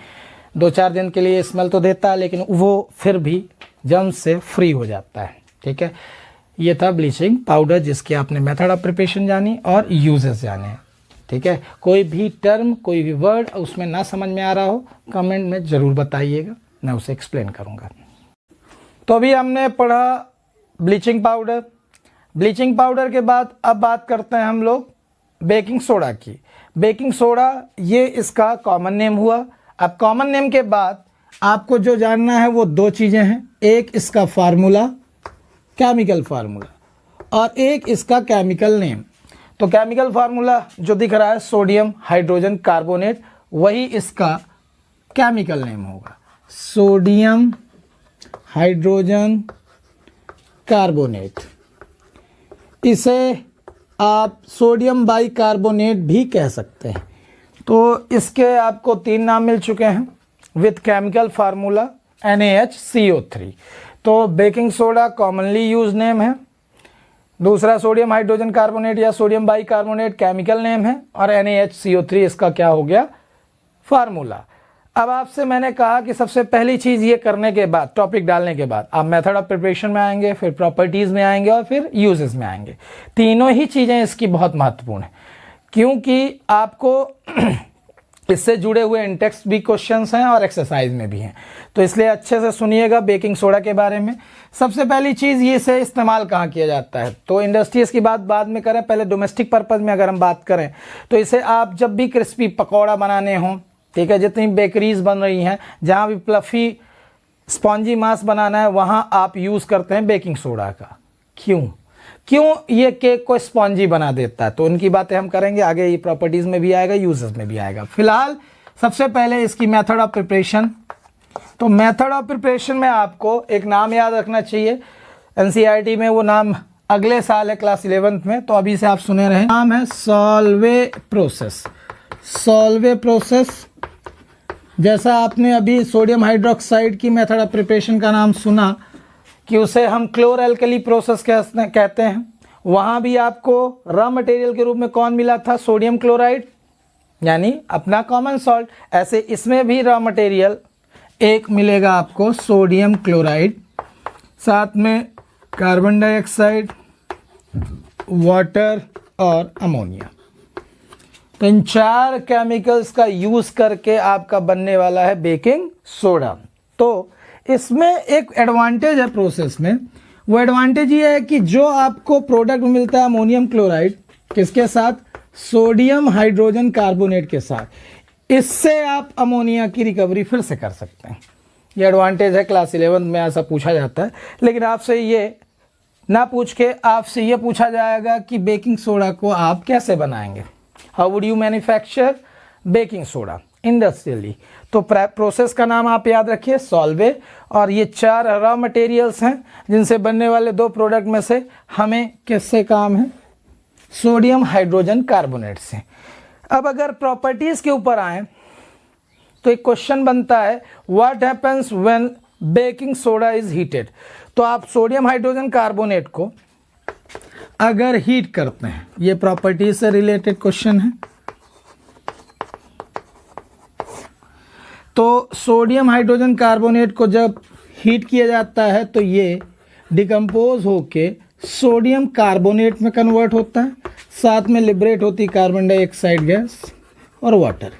2-4 दिन के लिए स्मेल तो देता है, लेकिन वो फिर भी जर्म्स से फ्री हो जाता है। ठीक है, ये था ब्लीचिंग पाउडर, जिसकी आपने मेथड ऑफ प्रिपरेशन जानी और यूजेस जाने। ठीक है, कोई भी टर्म, कोई भी वर्ड उसमें ना समझ में आ रहा हो कमेंट में ज़रूर बताइएगा, मैं उसे एक्सप्लेन करूँगा। तो अभी हमने पढ़ा ब्लीचिंग पाउडर। ब्लीचिंग पाउडर के बाद अब बात करते हैं हम लोग बेकिंग सोडा की। बेकिंग सोडा ये इसका कॉमन नेम हुआ। अब कॉमन नेम के बाद आपको जो जानना है वो 2 चीज़ें हैं, एक इसका फार्मूला, केमिकल फार्मूला, और एक इसका केमिकल नेम। तो केमिकल फार्मूला जो दिख रहा है सोडियम हाइड्रोजन कार्बोनेट, वही इसका केमिकल नेम होगा, सोडियम हाइड्रोजन कार्बोनेट। इसे आप सोडियम बाइकार्बोनेट भी कह सकते हैं। तो इसके आपको 3 नाम मिल चुके हैं विथ केमिकल फार्मूला NaHCO3। तो baking soda commonly use name है, दूसरा सोडियम हाइड्रोजन कार्बोनेट या सोडियम बाइकार्बोनेट केमिकल नेम है, और NaHCO3 इसका क्या हो गया? फार्मूला। अब आपसे मैंने कहा कि सबसे पहली चीज़ ये करने के बाद, टॉपिक डालने के बाद आप मेथड ऑफ प्रिपरेशन में आएंगे, फिर प्रॉपर्टीज़ में आएंगे और फिर यूजेस में आएंगे। तीनों ही चीज़ें इसकी बहुत महत्वपूर्ण है, क्योंकि आपको इससे जुड़े हुए इंटेक्स्ट भी क्वेश्चंस हैं और एक्सरसाइज में भी हैं। तो इसलिए अच्छे से सुनिएगा बेकिंग सोडा के बारे में। सबसे पहली चीज़ ये से इस्तेमाल कहाँ किया जाता है, तो इंडस्ट्रीज़ की बात बाद में करें, पहले डोमेस्टिक पर्पज़ में अगर हम बात करें तो इसे आप जब भी क्रिस्पी पकौड़ा बनाने हों, ठीक है, जितनी बेकरीज बन रही हैं, जहाँ भी प्लफ़ी स्पॉन्जी मास बनाना है, वहाँ आप यूज़ करते हैं बेकिंग सोडा का। क्यों ये केक को स्पॉन्जी बना देता है, तो उनकी बातें हम करेंगे आगे, ये प्रॉपर्टीज़ में भी आएगा, यूजेस में भी आएगा। फिलहाल सबसे पहले इसकी मेथड ऑफ प्रिपरेशन। तो मेथड ऑफ प्रिपरेशन में आपको एक नाम याद रखना चाहिए, एनसीईआरटी में वो नाम अगले साल है क्लास 11th में, तो अभी से आप सुने रहे, नाम है सॉल्वे प्रोसेस। सॉल्वे प्रोसेस, जैसा आपने अभी सोडियम हाइड्रोक्साइड की मेथड ऑफ प्रिपरेशन का नाम सुना कि उसे हम क्लोर एल्कली प्रोसेस कहते हैं, वहाँ भी आपको रॉ मटेरियल के रूप में कौन मिला था, सोडियम क्लोराइड, यानी अपना कॉमन सॉल्ट। ऐसे इसमें भी रॉ मटेरियल एक मिलेगा आपको सोडियम क्लोराइड, साथ में कार्बन डाइऑक्साइड, वाटर और अमोनिया। तो इन 4 केमिकल्स का यूज़ करके आपका बनने वाला है बेकिंग सोडा। तो इसमें एक एडवांटेज है प्रोसेस में, वो एडवांटेज ये है कि जो आपको प्रोडक्ट मिलता है अमोनियम क्लोराइड, किसके साथ, सोडियम हाइड्रोजन कार्बोनेट के साथ, इससे आप अमोनिया की रिकवरी फिर से कर सकते हैं। ये एडवांटेज है, क्लास 11 में ऐसा पूछा जाता है। लेकिन आपसे ये ना पूछ के आपसे ये पूछा जाएगा कि बेकिंग सोडा को आप कैसे बनाएंगे, how would you manufacture baking soda industrially. तो प्रोसेस का नाम आप याद रखिए सॉल्वे, और ये 4 रॉ मटेरियल्स हैं जिनसे बनने वाले 2 प्रोडक्ट में से हमें किससे काम है, सोडियम हाइड्रोजन कार्बोनेट से। अब अगर प्रॉपर्टीज़ के ऊपर आए तो एक क्वेश्चन बनता है, what happens when baking soda is heated. तो आप सोडियम हाइड्रोजन कार्बोनेट को अगर हीट करते हैं, ये प्रॉपर्टीज से रिलेटेड क्वेश्चन है, तो सोडियम हाइड्रोजन कार्बोनेट को जब हीट किया जाता है तो ये डिकम्पोज होके सोडियम कार्बोनेट में कन्वर्ट होता है, साथ में लिबरेट होती कार्बन डाइऑक्साइड गैस और वाटर।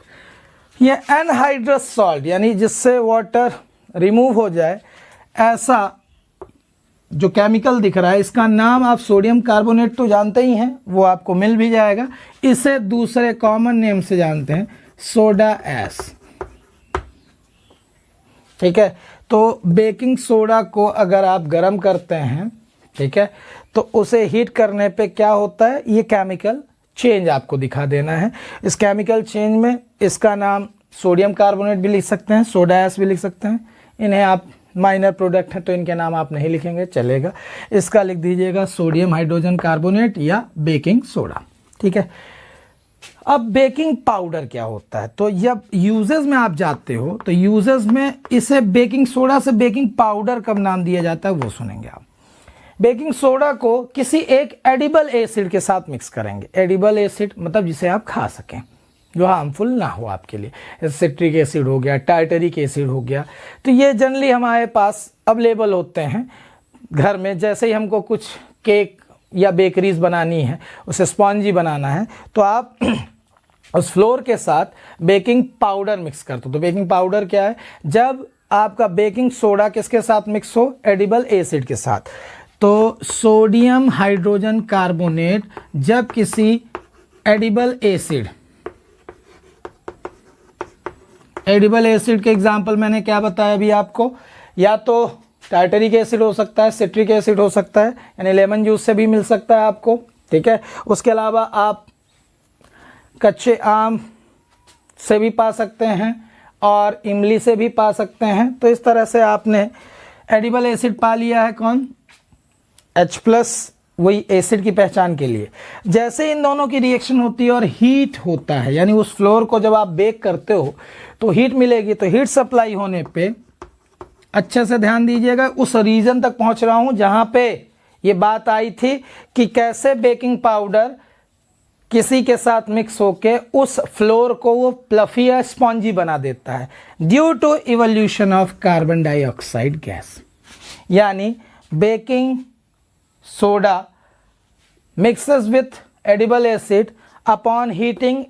ये एनहाइड्रस सॉल्ट, यानी जिससे वाटर रिमूव हो जाए, ऐसा जो केमिकल दिख रहा है, इसका नाम आप सोडियम कार्बोनेट तो जानते ही हैं, वो आपको मिल भी जाएगा। इसे दूसरे कॉमन नेम से जानते हैं, सोडा एश। ठीक है, तो बेकिंग सोडा को अगर आप गर्म करते हैं, ठीक है, तो उसे हीट करने पे क्या होता है, ये केमिकल चेंज आपको दिखा देना है। इस केमिकल चेंज में इसका नाम सोडियम कार्बोनेट भी लिख सकते हैं, सोडा एश भी लिख सकते हैं। इन्हें आप माइनर प्रोडक्ट हैं तो इनके नाम आप नहीं लिखेंगे, चलेगा। इसका लिख दीजिएगा सोडियम हाइड्रोजन कार्बोनेट या बेकिंग सोडा। ठीक है, अब बेकिंग पाउडर क्या होता है, तो जब यूजेस में आप जाते हो तो यूजेस में इसे बेकिंग सोडा से बेकिंग पाउडर कब नाम दिया जाता है वो सुनेंगे आप। बेकिंग सोडा को किसी एक एडिबल एसिड के साथ मिक्स करेंगे। एडिबल एसिड मतलब जिसे आप खा सकें, जो हार्मफुल ना हो आपके लिए। सिट्रिक एसिड हो गया, टार्टरिक एसिड हो गया, तो ये जनरली हमारे पास अवेलेबल होते हैं घर में। जैसे ही हमको कुछ केक या बेकरीज बनानी है, उसे स्पॉन्जी बनाना है, तो आप उस फ्लोर के साथ बेकिंग पाउडर मिक्स करते हो। तो बेकिंग पाउडर क्या है, जब आपका बेकिंग सोडा किसके साथ मिक्स हो, एडिबल एसिड के साथ। तो सोडियम हाइड्रोजन कार्बोनेट जब किसी एडिबल एसिड के एग्जाम्पल मैंने क्या बताया अभी आपको, या तो टार्टरिक एसिड हो सकता है, सिट्रिक एसिड हो सकता है, यानी लेमन जूस से भी मिल सकता है आपको। ठीक है, उसके अलावा आप कच्चे आम से भी पा सकते हैं और इमली से भी पा सकते हैं। तो इस तरह से आपने एडिबल एसिड पा लिया है, कौन, H+, वही एसिड की पहचान के लिए। जैसे इन दोनों की रिएक्शन होती है और हीट होता है, यानी उस फ्लोर को जब आप बेक करते हो तो हीट मिलेगी। तो हीट सप्लाई होने पे अच्छे से ध्यान दीजिएगा, उस रीजन तक पहुंच रहा हूं जहां पे ये बात आई थी कि कैसे बेकिंग पाउडर किसी के साथ मिक्स होके उस फ्लोर को वो प्लफी या स्पॉन्जी बना देता है due to evolution of carbon dioxide gas. यानी baking soda mixes with edible acid upon heating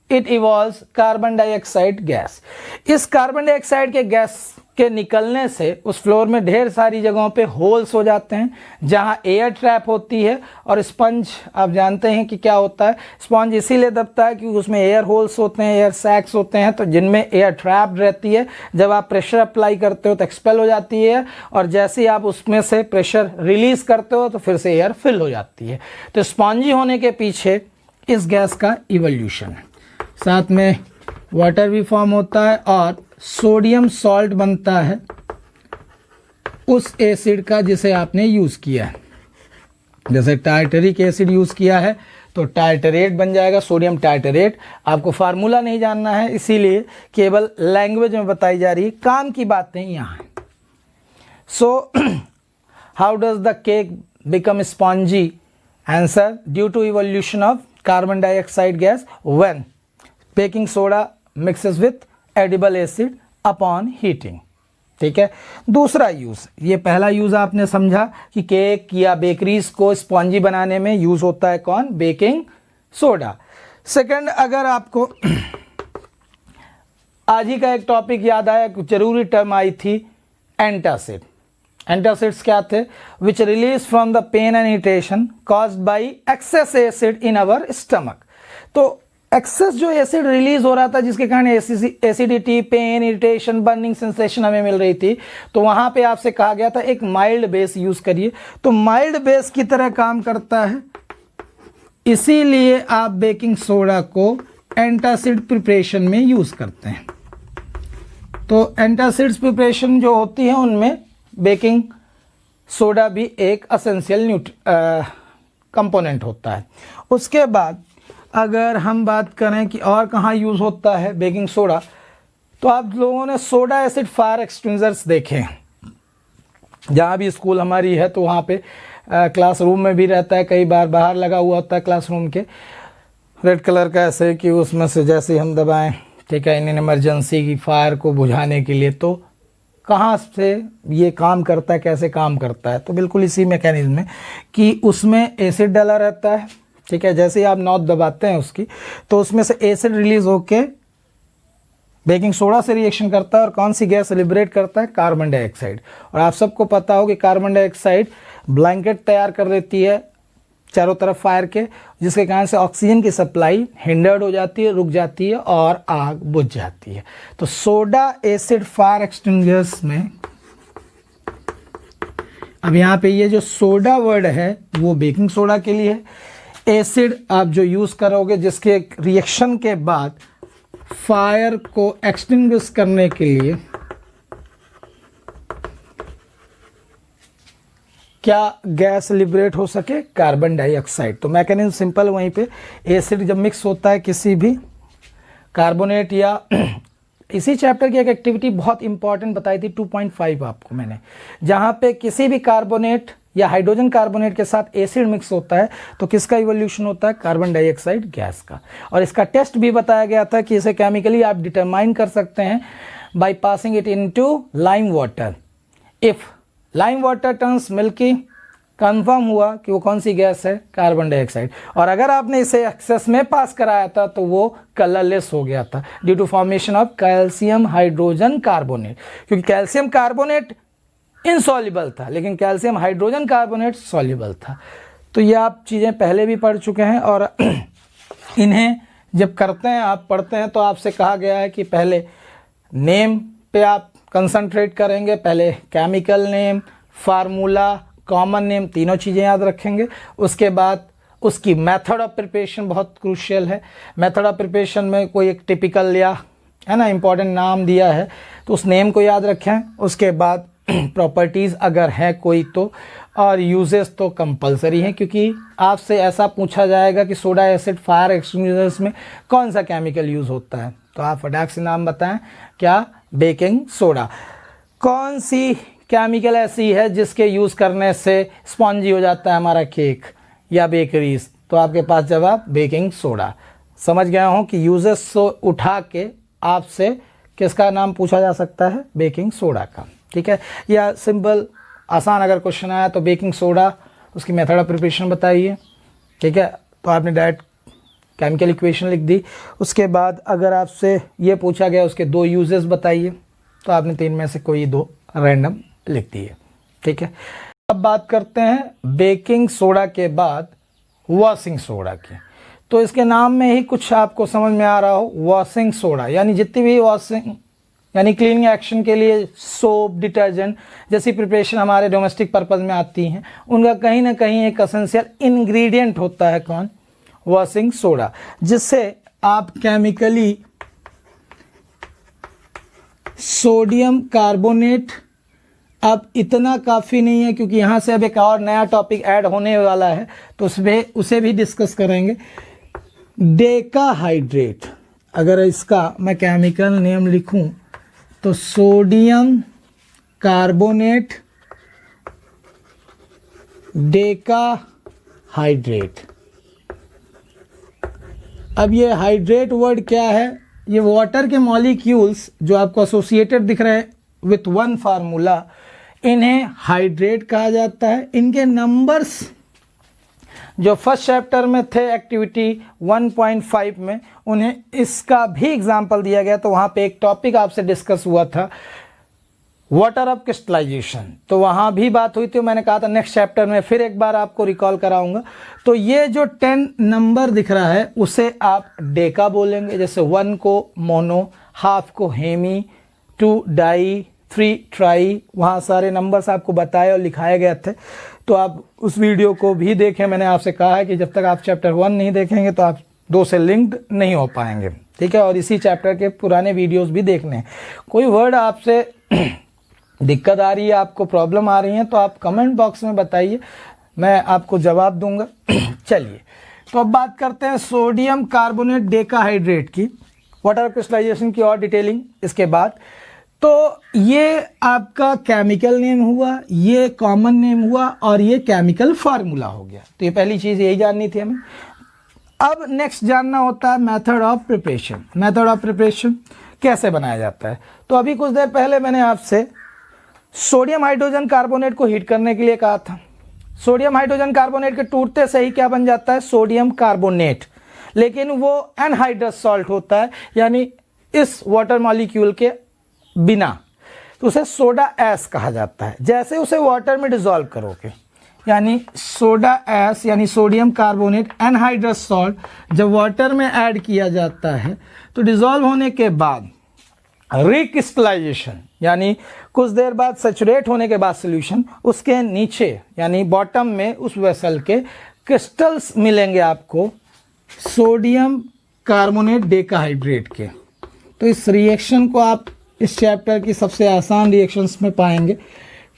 it evolves carbon dioxide gas. इस कार्बन डाइऑक्साइड के गैस के निकलने से उस फ्लोर में ढेर सारी जगहों पे होल्स हो जाते हैं जहां एयर ट्रैप होती है। और स्पंज आप जानते हैं कि क्या होता है, स्पंज इसीलिए दबता है क्योंकि उसमें एयर होल्स होते हैं, एयर सैक्स होते हैं, तो जिनमें एयर ट्रैप रहती है। जब आप प्रेशर अप्लाई करते हो तो एक्सपेल हो जाती है, और जैसे ही आप उसमें से प्रेशर रिलीज करते हो तो फिर से एयर फिल हो जाती है। तो स्पॉन्जी होने के पीछे इस गैस का इवोल्यूशन है। साथ में वाटर भी फॉर्म होता है और सोडियम सॉल्ट बनता है उस एसिड का जिसे आपने यूज़ किया है। जैसे टार्टरिक एसिड यूज़ किया है तो टार्टरेट बन जाएगा, सोडियम टार्टरेट। आपको फार्मूला नहीं जानना है, इसीलिए केवल लैंग्वेज में बताई जा रही है, काम की बातें यहाँ हैं। So how does the cake become spongy? Answer, due to evolution of carbon dioxide gas when baking soda mixes with edible acid upon heating. ठीक है। दूसरा यूज़, ये पहला यूज़ आपने समझा कि केक या बेकरीज को स्पॉन्जी बनाने में यूज़ होता है कौन? Baking soda. सेकंड, अगर आपको आज ही का एक टॉपिक याद आया, जरूरी टर्म आई थी एंटासिड। एंटासिड्स क्या थे? Which release from the pain and irritation caused by excess acid in our stomach. तो एक्सेस जो एसिड रिलीज हो रहा था जिसके कारण acidity, pain, irritation, burning sensation हमें मिल रही थी, तो वहां पे आपसे कहा गया था एक माइल्ड बेस यूज करिए। तो माइल्ड बेस की तरह काम करता है, इसीलिए आप बेकिंग सोडा को एंटासिड प्रिपरेशन में यूज करते हैं। तो एंटासिड्स प्रिपरेशन जो होती है उनमें बेकिंग सोडा भी एक असेंशियल कंपोनेंट होता है। उसके बाद अगर हम बात करें कि और कहाँ यूज़ होता है बेकिंग सोडा, तो आप लोगों ने सोडा एसिड फायर एक्सटिंग्विशर्स देखे हैं। जहाँ भी स्कूल हमारी है तो वहाँ पे क्लासरूम में भी रहता है, कई बार बाहर लगा हुआ होता है क्लासरूम के, रेड कलर का, ऐसे कि उसमें से जैसे हम दबाएं, ठीक है, इन इमरजेंसी की फायर को बुझाने के लिए। तो कहाँ से ये काम करता है, कैसे काम करता है? तो बिल्कुल इसी मैकेनिज्म में कि उसमें एसिड डाला रहता है, ठीक है। जैसे ही आप नॉब दबाते हैं उसकी, तो उसमें से एसिड रिलीज होके बेकिंग सोडा से रिएक्शन करता है और कौन सी गैस लिबरेट करता है? Carbon dioxide. और आप सबको पता हो कि कार्बन डाइऑक्साइड ब्लैंकेट तैयार कर देती है चारों तरफ फायर के, जिसके कारण से ऑक्सीजन की सप्लाई हिंडर्ड हो जाती है, रुक जाती है और आग बुझ जाती है। तो सोडा एसिड फायर एक्सटिंग्विशर्स में, अब यहाँ पे ये जो सोडा वर्ड है वो बेकिंग सोडा के लिए है। एसिड आप जो यूज़ करोगे जिसके रिएक्शन के बाद फायर को एक्सटिंग्विश करने के लिए क्या गैस लिबरेट हो सके? Carbon dioxide. तो मैकेनिज्म सिंपल वहीं पे, एसिड जब मिक्स होता है किसी भी कार्बोनेट या इसी चैप्टर की एक एक्टिविटी बहुत इंपॉर्टेंट बताई थी 2.5 आपको मैंने, जहाँ पे किसी भी कार्बोनेट या हाइड्रोजन कार्बोनेट के साथ एसिड मिक्स होता है तो किसका इवोल्यूशन होता है? कार्बन डाइऑक्साइड गैस का। और इसका टेस्ट भी बताया गया था कि इसे केमिकली आप डिटरमाइन कर सकते हैं by passing it into lime water. If lime water turns milky, confirm हुआ कि वो कौन सी गैस है? Carbon dioxide. और अगर आपने इसे एक्सेस में पास कराया था तो वो कलरलेस हो गया था due to formation of calcium hydrogen carbonate, क्योंकि कैल्शियम कार्बोनेट इनसॉल्युबल था लेकिन कैल्शियम हाइड्रोजन कार्बोनेट सॉल्युबल था। तो ये आप चीज़ें पहले भी पढ़ चुके हैं, और इन्हें जब करते हैं, आप पढ़ते हैं, तो आपसे कहा गया है कि पहले नेम पे आप कंसंट्रेट करेंगे, पहले chemical name, formula, common name, तीनों चीज़ें याद रखेंगे। उसके बाद उसकी मेथड ऑफ प्रिपरेशन बहुत क्रूशियल है। मेथड ऑफ प्रिपरेशन में कोई एक टिपिकल या है ना इंपॉर्टेंट नाम दिया है तो उस नेम को याद रखें। उसके बाद प्रॉपर्टीज़ अगर है कोई तो, और यूजेस तो कंपलसरी हैं, क्योंकि आपसे ऐसा पूछा जाएगा कि सोडा एसिड फायर एक्सटिंग्विशर्स में कौन सा केमिकल यूज़ होता है, तो आप फटाक से नाम बताएं। क्या? Baking soda. कौन सी केमिकल ऐसी है जिसके यूज़ करने से स्पॉन्जी हो जाता है हमारा केक या बेकरीज? तो आपके पास जवाब बेकिंग सोडा। समझ गया हूँ कि यूजेस से उठा के आपसे किसका नाम पूछा जा सकता है, बेकिंग सोडा का। ठीक है, या सिंपल आसान अगर क्वेश्चन आया तो बेकिंग सोडा उसकी मेथड ऑफ प्रिपरेशन बताइए। ठीक है, तो आपने डायरेक्ट केमिकल इक्वेशन लिख दी। उसके बाद अगर आपसे ये पूछा गया उसके 2 यूजेस बताइए, तो आपने 3 में से कोई 2 रैंडम लिख दिए। ठीक है, अब बात करते हैं बेकिंग सोडा के बाद वॉशिंग सोडा की। तो इसके नाम में ही कुछ आपको समझ में आ रहा हो, वॉशिंग सोडा यानी जितनी भी वॉशिंग यानी क्लीनिंग एक्शन के लिए सोप, डिटर्जेंट जैसी प्रिपरेशन हमारे डोमेस्टिक पर्पज़ में आती हैं, उनका कहीं ना कहीं एक एसेंशियल इंग्रेडिएंट होता है कौन, वॉशिंग सोडा, जिससे आप केमिकली सोडियम कार्बोनेट, अब इतना काफ़ी नहीं है क्योंकि यहाँ से अब एक और नया टॉपिक ऐड होने वाला है, तो उसमें उसे भी डिस्कस करेंगे। डेकाहाइड्रेट, अगर इसका मैं केमिकल नेम लिखूं तो सोडियम कार्बोनेट डेकाहाइड्रेट। अब ये हाइड्रेट वर्ड क्या है, ये वाटर के मॉलिक्यूल्स जो आपको एसोसिएटेड दिख रहे हैं विथ वन फार्मूला, इन्हें हाइड्रेट कहा जाता है। इनके नंबर्स जो फर्स्ट चैप्टर में थे एक्टिविटी 1.5 में, उन्हें इसका भी एग्जाम्पल दिया गया, तो वहाँ पे एक टॉपिक आपसे डिस्कस हुआ था वाटर ऑफ क्रिस्टलाइजेशन, तो वहाँ भी बात हुई थी। मैंने कहा था नेक्स्ट चैप्टर में फिर एक बार आपको रिकॉल कराऊंगा। तो ये जो 10 नंबर दिख रहा है उसे आप डेका बोलेंगे, जैसे 1 को मोनो, हाफ को हेमी, 2 डाई, 3 ट्राई, वहाँ सारे नंबर्स आपको बताए और लिखाए गए थे। तो आप उस वीडियो को भी देखें। मैंने आपसे कहा है कि जब तक आप चैप्टर 1 नहीं देखेंगे तो आप 2 से लिंक्ड नहीं हो पाएंगे। ठीक है, और इसी चैप्टर के पुराने वीडियोस भी देखने हैं। कोई वर्ड आपसे दिक्कत आ रही है, आपको प्रॉब्लम आ रही है, तो आप कमेंट बॉक्स में बताइए, मैं आपको जवाब दूंगा। चलिए, तो अब बात करते हैं सोडियम कार्बोनेट डेकाहाइड्रेट की, वाटर क्रिस्टलाइजेशन की और डिटेलिंग इसके बाद। तो ये आपका केमिकल नेम हुआ, ये कॉमन नेम हुआ और ये केमिकल फार्मूला हो गया। तो ये पहली चीज़ यही जाननी थी हमें। अब नेक्स्ट जानना होता है method of preparation. Method of preparation कैसे बनाया जाता है। तो अभी कुछ देर पहले मैंने आपसे सोडियम हाइड्रोजन कार्बोनेट को हीट करने के लिए कहा था। सोडियम हाइड्रोजन कार्बोनेट के टूटते से ही क्या बन जाता है, सोडियम कार्बोनेट, लेकिन वो एनहाइड्रस सॉल्ट होता है, यानी इस वाटर मॉलिक्यूल के बिना, तो उसे सोडा एस कहा जाता है। जैसे उसे वाटर में डिसॉल्व करोगे, यानी सोडा एस यानी सोडियम कार्बोनेट एनहाइड्रस सॉल्ट जब वाटर में ऐड किया जाता है तो डिसॉल्व होने के बाद रिक्रिस्टलाइजेशन यानी कुछ देर बाद सैचुरेट होने के बाद सॉल्यूशन, उसके नीचे यानी बॉटम में उस वेसल के क्रिस्टल्स मिलेंगे आपको सोडियम कार्बोनेट डेकाहाइड्रेट के। तो इस रिएक्शन को आप इस चैप्टर की सबसे आसान रिएक्शंस में पाएंगे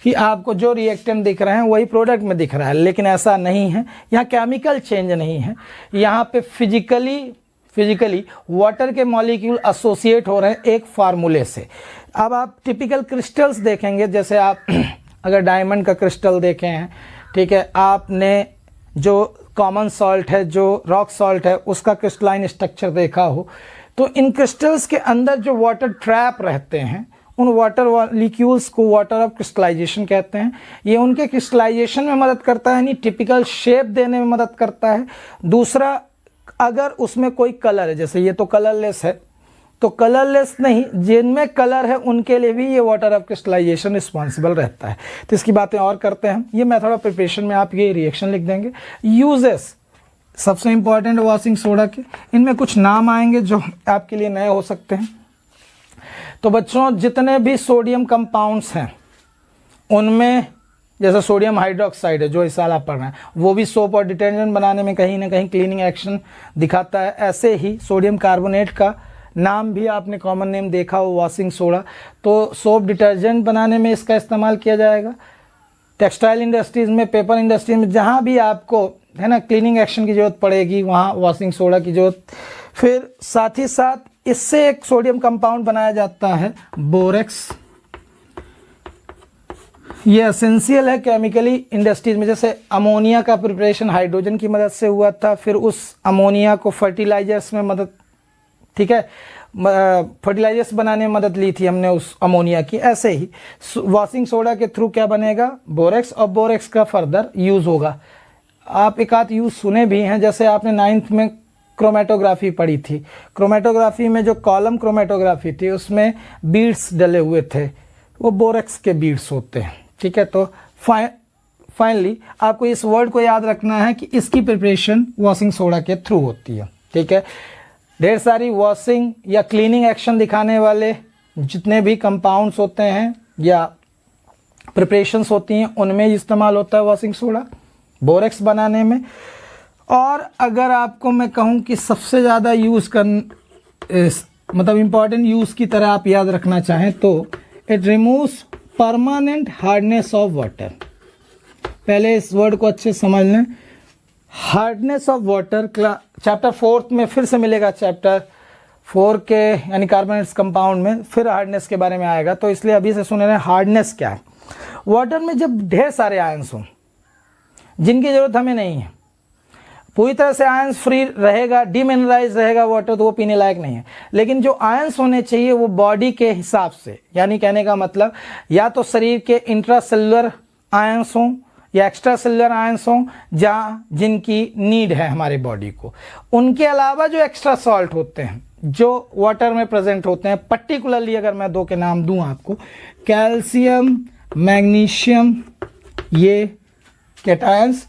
कि आपको जो रिएक्टेंट दिख रहे हैं वही प्रोडक्ट में दिख रहा है, लेकिन ऐसा नहीं है। यहाँ केमिकल चेंज नहीं है, यहाँ पे फिजिकली वाटर के मॉलिक्यूल एसोसिएट हो रहे हैं एक फार्मूले से। अब आप टिपिकल क्रिस्टल्स देखेंगे, जैसे आप अगर डायमंड का क्रिस्टल देखे हैं, ठीक है, आपने जो कॉमन सॉल्ट है, जो रॉक सॉल्ट है, उसका क्रिस्टलाइन स्ट्रक्चर देखा हो, तो इन क्रिस्टल्स के अंदर जो वाटर ट्रैप रहते हैं, उन वाटर मॉलिक्यूल्स को वाटर ऑफ क्रिस्टलाइजेशन कहते हैं। ये उनके क्रिस्टलाइजेशन में मदद करता है, यानी टिपिकल शेप देने में मदद करता है। दूसरा, अगर उसमें कोई कलर है, जैसे ये तो कलरलेस है, तो कलरलेस नहीं, जिनमें कलर है उनके लिए भी ये वाटर ऑफ क्रिस्टलाइजेशन रिस्पॉन्सिबल रहता है। तो इसकी बातें और करते हैं। ये मेथड ऑफ प्रिपरेशन में आप ये रिएक्शन लिख देंगे। यूजेस सबसे इंपॉर्टेंट वॉशिंग सोडा के, इनमें कुछ नाम आएंगे जो आपके लिए नए हो सकते हैं। तो बच्चों, जितने भी सोडियम कंपाउंड्स हैं उनमें, जैसे सोडियम हाइड्रोक्साइड है जो इस साल आप पढ़ रहे हैं, वो भी सोप और डिटर्जेंट बनाने में कहीं ना कहीं क्लीनिंग एक्शन दिखाता है। ऐसे ही सोडियम कार्बोनेट का नाम भी आपने कॉमन नेम देखा हो, वॉशिंग सोडा, तो सोप डिटर्जेंट बनाने में इसका इस्तेमाल किया जाएगा। टेक्सटाइल इंडस्ट्रीज़ में, पेपर इंडस्ट्रीज में, जहाँ भी आपको है ना क्लीनिंग एक्शन की ज़रूरत पड़ेगी वहाँ वॉशिंग सोडा की ज़रूरत। फिर साथ ही साथ इससे एक सोडियम कंपाउंड बनाया जाता है बोरेक्स, ये एसेंशियल है केमिकली इंडस्ट्रीज में। जैसे अमोनिया का प्रिपरेशन हाइड्रोजन की मदद से हुआ था, फिर उस अमोनिया को फर्टिलाइजर्स में मदद, ठीक है, फर्टिलाइजर्स बनाने में मदद ली थी हमने उस अमोनिया की। ऐसे ही वॉशिंग सोडा के थ्रू क्या बनेगा, बोरेक्स, और बोरेक्स का फर्दर यूज़ होगा। आप एक आध यूज़ सुने भी हैं, जैसे आपने 9th में क्रोमेटोग्राफी पढ़ी थी। क्रोमेटोग्राफी में जो कॉलम क्रोमेटोग्राफी थी उसमें बीड्स डले हुए थे, वो बोरेक्स के बीड्स होते हैं, ठीक है। तो फाइनली आपको इस वर्ड को याद रखना है कि इसकी प्रिपरेशन वॉशिंग सोडा के थ्रू होती है, ठीक है। ढेर सारी वॉशिंग या क्लीनिंग एक्शन दिखाने वाले जितने भी कंपाउंड्स होते हैं या प्रिपरेशंस होती हैं उनमें इस्तेमाल होता है वॉशिंग सोडा बोरेक्स बनाने में। और अगर आपको मैं कहूँ कि सबसे ज़्यादा यूज़ मतलब इम्पॉर्टेंट यूज़ की तरह आप याद रखना चाहें तो it removes permanent hardness of water. पहले इस वर्ड को अच्छे समझ लें, हार्डनेस ऑफ वाटर। चैप्टर 4 में फिर से मिलेगा, चैप्टर 4 के यानी कार्बोनेट्स कंपाउंड में फिर हार्डनेस के बारे में आएगा, तो इसलिए अभी से सुन रहे हैं हार्डनेस क्या है। वाटर में जब ढेर सारे आयंस हों जिनकी ज़रूरत हमें नहीं है, पूरी तरह से आयंस फ्री रहेगा, डीमिनरलाइज रहेगा वाटर, तो वो पीने लायक नहीं है। लेकिन जो आयंस होने चाहिए वो बॉडी के हिसाब से, यानी कहने का मतलब या तो शरीर के इंट्रासेलुलर आयंस हों या एक्स्ट्रा सेलुलर आयंस हों जहाँ जिनकी नीड है हमारे बॉडी को। उनके अलावा जो एक्स्ट्रा सॉल्ट होते हैं जो वाटर में प्रेजेंट होते हैं, पर्टिकुलरली अगर मैं 2 के नाम दूं आपको, कैल्शियम, मैग्नीशियम, ये कैटायंस,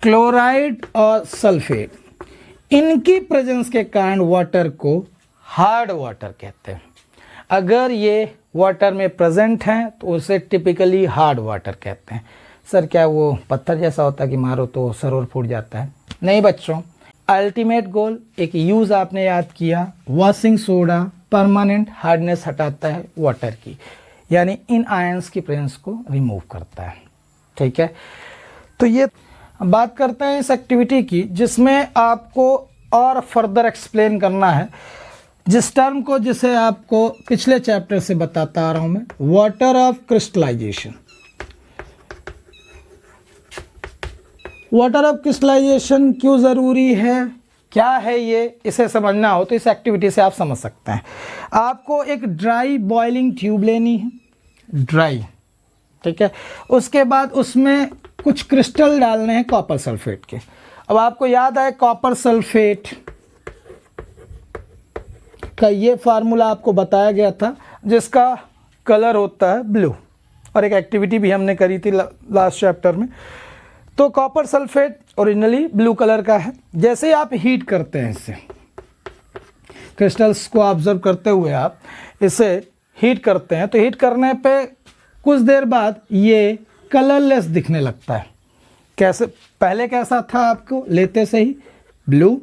क्लोराइड और सल्फेट, इनकी प्रेजेंस के कारण वाटर को हार्ड वाटर कहते हैं। अगर ये वाटर में प्रेजेंट हैं तो उसे टिपिकली हार्ड वाटर कहते हैं। सर क्या वो पत्थर जैसा होता है कि मारो तो सरोवर फूट जाता है? नहीं बच्चों, अल्टीमेट गोल एक यूज़ आपने याद किया, वॉशिंग सोडा परमानेंट हार्डनेस हटाता है वाटर की, यानी इन आयंस की प्रेजेंस को रिमूव करता है, ठीक है। तो ये बात करते हैं इस एक्टिविटी की जिसमें आपको और फर्दर एक्सप्लेन करना है जिस टर्म को, जिसे आपको पिछले चैप्टर से बताता आ रहा हूं मैं, water of crystallisation. Water of crystallisation क्यों ज़रूरी है, क्या है ये, इसे समझना हो तो इस एक्टिविटी से आप समझ सकते हैं। आपको एक ड्राई बॉइलिंग ट्यूब लेनी है, ड्राई, ठीक है। उसके बाद उसमें कुछ क्रिस्टल डालने हैं कॉपर सल्फेट के। अब आपको याद है कॉपर सल्फेट का ये फार्मूला आपको बताया गया था जिसका कलर होता है ब्लू, और एक एक्टिविटी भी हमने करी थी लास्ट चैप्टर में। तो copper sulphate originally blue colour का है। जैसे ही आप हीट करते हैं इससे, क्रिस्टल्स को ऑब्जर्व करते हुए आप इसे हीट करते हैं, तो हीट करने पे कुछ देर बाद ये कलरलेस दिखने लगता है। कैसे? पहले कैसा था आपको लेते से ही ब्लू,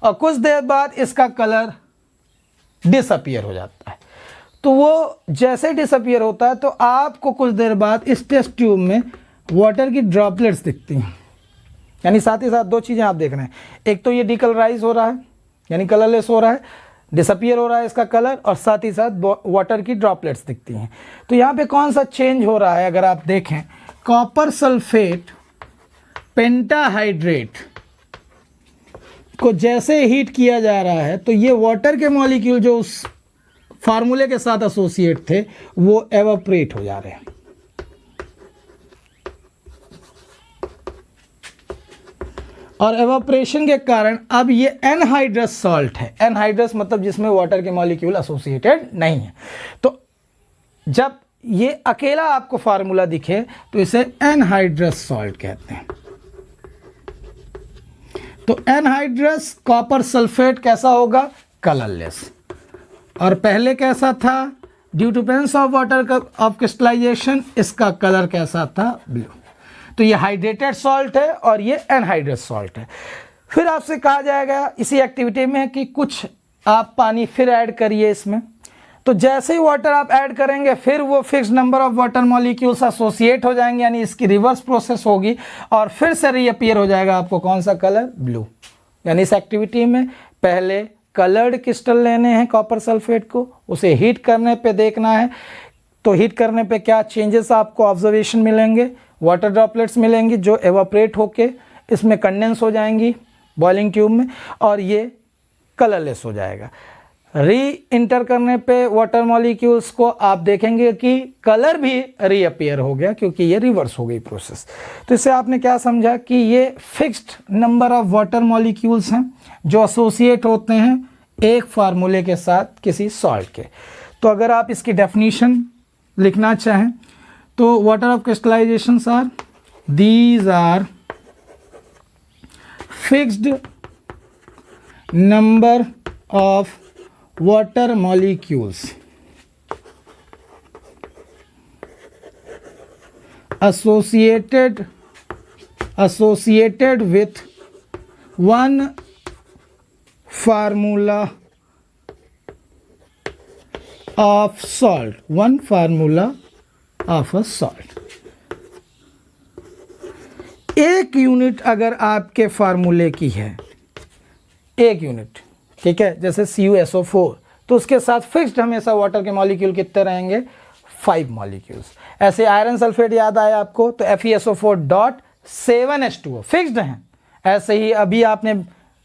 और कुछ देर बाद इसका कलर डिसअपीयर हो जाता है। तो वो जैसे डिसअपीयर होता है तो आपको कुछ देर बाद इस टेस्ट ट्यूब में वाटर की ड्रॉपलेट्स दिखती हैं। यानी साथ ही साथ 2 चीज़ें आप देख रहे हैं, एक तो ये डिकलराइज हो रहा है यानी कलरलेस हो रहा है, डिसअपीयर हो रहा है इसका कलर, और साथ ही साथ वाटर की ड्रॉपलेट्स दिखती हैं। तो यहाँ पे कौन सा चेंज हो रहा है अगर आप देखें, कॉपर सल्फेट पेंटाहाइड्रेट को जैसे हीट किया जा रहा है तो ये वाटर के मॉलिक्यूल जो उस फार्मूले के साथ एसोसिएट थे वो एवापोरेट हो जा रहे हैं। और एवापोरेशन के कारण अब ये एनहाइड्रस सॉल्ट है। एनहाइड्रस मतलब जिसमें वाटर के मॉलिक्यूल एसोसिएटेड नहीं है। तो जब ये अकेला आपको फार्मूला दिखे तो इसे एनहाइड्रस सॉल्ट कहते हैं। तो एनहाइड्रस कॉपर सल्फेट कैसा होगा? कलरलेस। और पहले कैसा था? Due to presence of water of crystallisation इसका कलर कैसा था? ब्लू। तो ये हाइड्रेटेड सॉल्ट है और ये एनहाइड्रस सॉल्ट है। फिर आपसे कहा जाएगा इसी एक्टिविटी में कि कुछ आप पानी फिर ऐड करिए इसमें। तो जैसे ही वाटर आप ऐड करेंगे फिर वो fix number of water molecules associate हो जाएंगे, यानी इसकी रिवर्स प्रोसेस होगी और फिर से रीअपीयर हो जाएगा आपको कौन सा कलर? ब्लू। यानी इस एक्टिविटी में पहले कलर्ड क्रिस्टल लेने हैं कॉपर सल्फेट को, उसे हीट करने पे देखना है तो हीट करने पे क्या चेंजेस आपको ऑब्जर्वेशन मिलेंगे, वाटर ड्रॉपलेट्स मिलेंगी जो एवापोरेट होके इसमें कंडेंस हो जाएंगी बॉइलिंग ट्यूब में, और ये कलरलेस हो जाएगा। री इंटर करने पे वाटर मॉलिक्यूल्स को आप देखेंगे कि कलर भी रीअपियर हो गया, क्योंकि ये रिवर्स हो गई प्रोसेस। तो इससे आपने क्या समझा कि ये fixed number of water molecules हैं जो एसोसिएट होते हैं एक फार्मूले के साथ किसी सॉल्ट के। तो अगर आप इसकी डेफिनेशन लिखना चाहें तो water of crystallisations are, these are fixed number of water molecules associated with one formula of salt, one formula of a salt। एक यूनिट अगर आपके फार्मूले की है, एक यूनिट, ठीक है, जैसे CuSO4, तो उसके साथ फिक्स्ड हमेशा वाटर के मॉलिक्यूल कितने रहेंगे, 5 मॉलिक्यूल्स। ऐसे आयरन सल्फेट याद आया आपको, तो FeSO4.7H2O फिक्स्ड हैं। ऐसे ही अभी आपने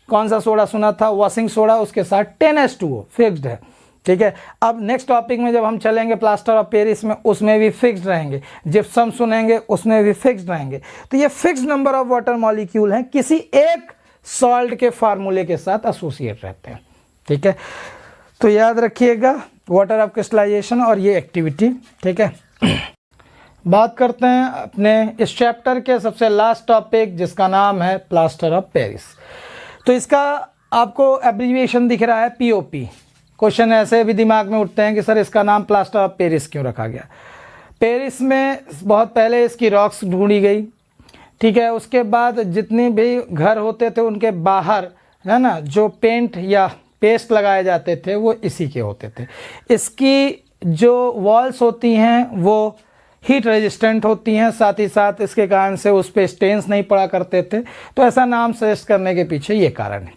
कौन सा सोडा सुना था, वॉशिंग सोडा, उसके साथ 10H2O फिक्स्ड है, ठीक है। अब नेक्स्ट टॉपिक में जब हम चलेंगे प्लास्टर ऑफ पेरिस में, उसमें भी फिक्स्ड रहेंगे। जिप्सम सुनेंगे, उसमें भी फिक्स्ड रहेंगे। तो ये fixed number of water molecule हैं, किसी एक सॉल्ट के फार्मूले के साथ एसोसिएट रहते हैं, ठीक है। तो याद रखिएगा वाटर ऑफ क्रिस्टलाइजेशन और ये एक्टिविटी, ठीक है। बात करते हैं अपने इस चैप्टर के सबसे लास्ट टॉपिक, जिसका नाम है प्लास्टर ऑफ पेरिस। तो इसका आपको एब्रीविएशन दिख रहा है POP। क्वेश्चन ऐसे भी दिमाग में उठते हैं कि सर इसका नाम प्लास्टर ऑफ पेरिस क्यों रखा गया। पेरिस में बहुत पहले इसकी रॉक्स ढूंढी गई, ठीक है। उसके बाद जितने भी घर होते थे उनके बाहर, है ना, जो पेंट या पेस्ट लगाए जाते थे वो इसी के होते थे। इसकी जो वॉल्स होती हैं वो हीट रेजिस्टेंट होती हैं, साथ ही साथ इसके कारण से उस पर स्टेन्स नहीं पड़ा करते थे। तो ऐसा नाम सजेस्ट करने के पीछे ये कारण है।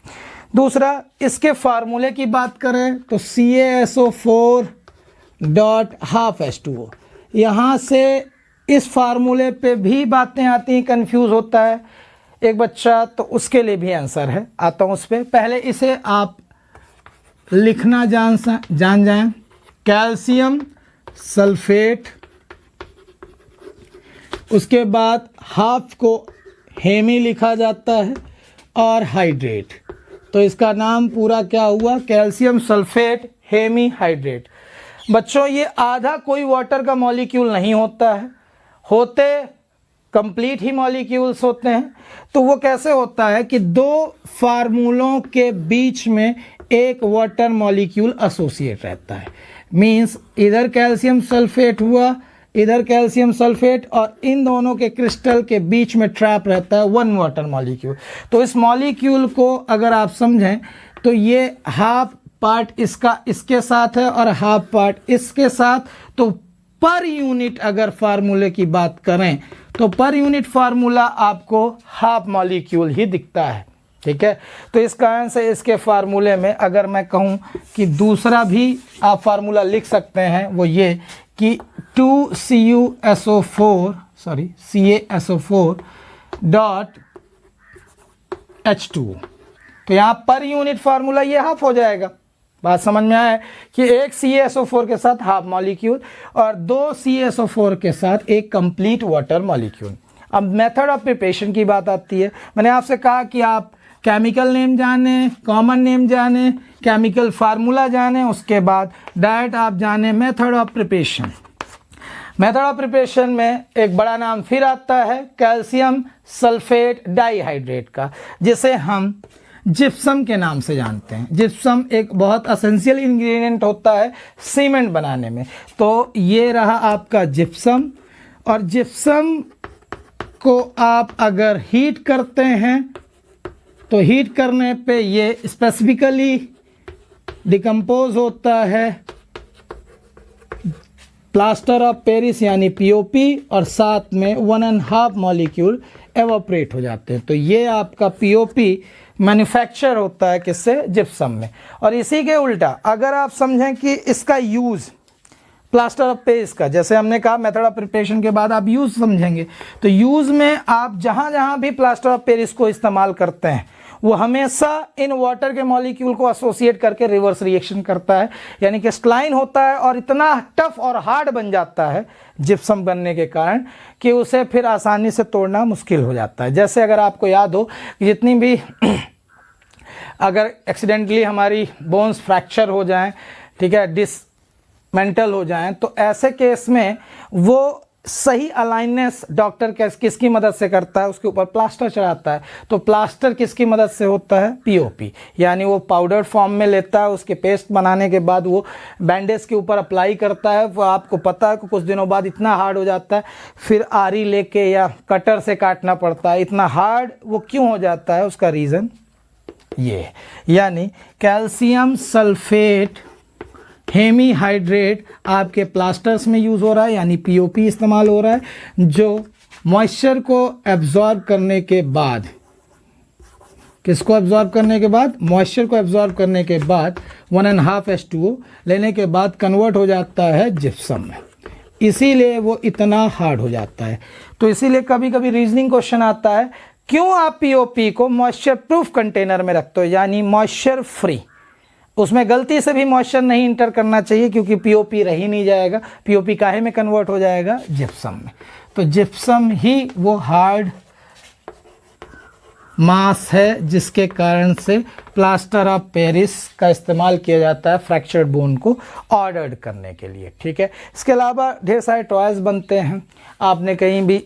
दूसरा, इसके फार्मूले की बात करें तो CaSO4.12H2O, यहाँ से इस फार्मूले पे भी बातें आती हैं, कंफ्यूज होता है एक बच्चा, तो उसके लिए भी आंसर है। आता हूँ उस पर, पहले इसे आप लिखना जान जाएं। कैल्शियम सल्फेट, उसके बाद हाफ को हेमी लिखा जाता है और हाइड्रेट। तो इसका नाम पूरा क्या हुआ, कैल्शियम सल्फेट हेमी हाइड्रेट। बच्चों ये आधा कोई वाटर का मॉलिक्यूल नहीं होता है, होते कंप्लीट ही मॉलिक्यूल्स होते हैं। तो वो कैसे होता है कि दो फार्मूलों के बीच में एक वाटर मॉलिक्यूल एसोसिएट रहता है। मींस इधर कैल्शियम सल्फेट हुआ, इधर कैल्शियम सल्फेट, और इन दोनों के क्रिस्टल के बीच में ट्रैप रहता है वन वाटर मॉलिक्यूल। तो इस मॉलिक्यूल को अगर आप समझें तो ये हाफ पार्ट इसका इसके साथ है और हाफ पार्ट इसके साथ। तो पर यूनिट अगर फार्मूले की बात करें तो पर यूनिट फार्मूला आपको हाफ मॉलिक्यूल ही दिखता है, ठीक है। तो इस कारण से इसके फार्मूले में अगर मैं कहूं कि दूसरा भी आप फार्मूला लिख सकते हैं, वो ये कि CaSO4.H2O। तो यहाँ पर यूनिट फार्मूला ये हाफ हो जाएगा। बात समझ में आया कि एक CaSO4 के साथ हाफ मॉलिक्यूल और दो CaSO4 के साथ एक कंप्लीट वाटर मॉलिक्यूल। अब मेथड ऑफ प्रिपरेशन की बात आती है। मैंने आपसे कहा कि आप केमिकल नेम जाने, कॉमन नेम जाने, केमिकल फार्मूला जाने, उसके बाद डायरेक्ट आप जाने method of preparation. Method of preparation में एक बड़ा नाम फिर आता है कैल्शियम सल्फेट डाइहाइड्रेट का, जिसे हम जिप्सम के नाम से जानते हैं। जिप्सम एक बहुत एसेंशियल इंग्रेडिएंट होता है सीमेंट बनाने में। तो ये रहा आपका जिप्सम, और जिप्सम को आप अगर हीट करते हैं तो हीट करने पे ये स्पेसिफिकली डिकम्पोज होता है प्लास्टर ऑफ पेरिस यानी POP, और साथ में 1.5 मॉलिक्यूल एवोपरेट हो जाते हैं। तो ये आपका POP मैन्युफैक्चर होता है किससे, जिप्सम में। और इसी के उल्टा अगर आप समझें कि इसका यूज़ प्लास्टर ऑफ पेरिस का, जैसे हमने कहा मेथड ऑफ प्रिपरेशन के बाद आप यूज़ समझेंगे। तो यूज़ में आप जहाँ जहाँ भी प्लास्टर ऑफ पेरिस को इस्तेमाल करते हैं वो हमेशा इन वाटर के मॉलिक्यूल को एसोसिएट करके रिवर्स रिएक्शन करता है, यानी कि स्लाइन होता है और इतना टफ और हार्ड बन जाता है जिप्सम बनने के कारण कि उसे फिर आसानी से तोड़ना मुश्किल हो जाता है। जैसे अगर आपको याद हो कि जितनी भी अगर एक्सीडेंटली हमारी बोन्स फ्रैक्चर हो जाएं, ठीक है, डिसमेंटल हो जाएं, तो ऐसे केस में वो सही अलाइननेस डॉक्टर किसकी मदद से करता है, उसके ऊपर प्लास्टर चढ़ाता है। तो प्लास्टर किसकी मदद से होता है, पीओपी, यानी वो पाउडर फॉर्म में लेता है, उसके पेस्ट बनाने के बाद वो बैंडेज के ऊपर अप्लाई करता है। वो आपको पता है कि कुछ दिनों बाद इतना हार्ड हो जाता है, फिर आरी लेके या कटर से काटना पड़ता है। इतना हार्ड वो क्यों हो जाता है, उसका रीज़न ये, यानी कैल्शियम सल्फेट हेमीहाइड्रेट आपके प्लास्टर्स में यूज़ हो रहा है, यानी पीओपी इस्तेमाल हो रहा है, जो मॉइस्चर को एब्जॉर्ब करने के बाद, किसको एब्जॉर्ब करने के बाद, मॉइस्चर को एब्जॉर्ब करने के बाद 1.5 H2O लेने के बाद कन्वर्ट हो जाता है जिप्सम में, इसीलिए वो इतना हार्ड हो जाता है। तो इसीलिए कभी कभी रीजनिंग क्वेश्चन आता है, क्यों आप पीओपी को मॉइस्चर प्रूफ कंटेनर में रखते हो, यानी मॉइस्चर फ्री। उसमें गलती से भी मॉइस्चर नहीं इंटर करना चाहिए, क्योंकि पीओपी रह ही नहीं जाएगा। पीओपी काहे में कन्वर्ट हो जाएगा, जिप्सम में। तो जिप्सम ही वो हार्ड मास है जिसके कारण से प्लास्टर ऑफ पेरिस का इस्तेमाल किया जाता है फ्रैक्चर्ड बोन को ऑर्डर्ड करने के लिए, ठीक है। इसके अलावा ढेर सारे टॉयज बनते हैं। आपने कहीं भी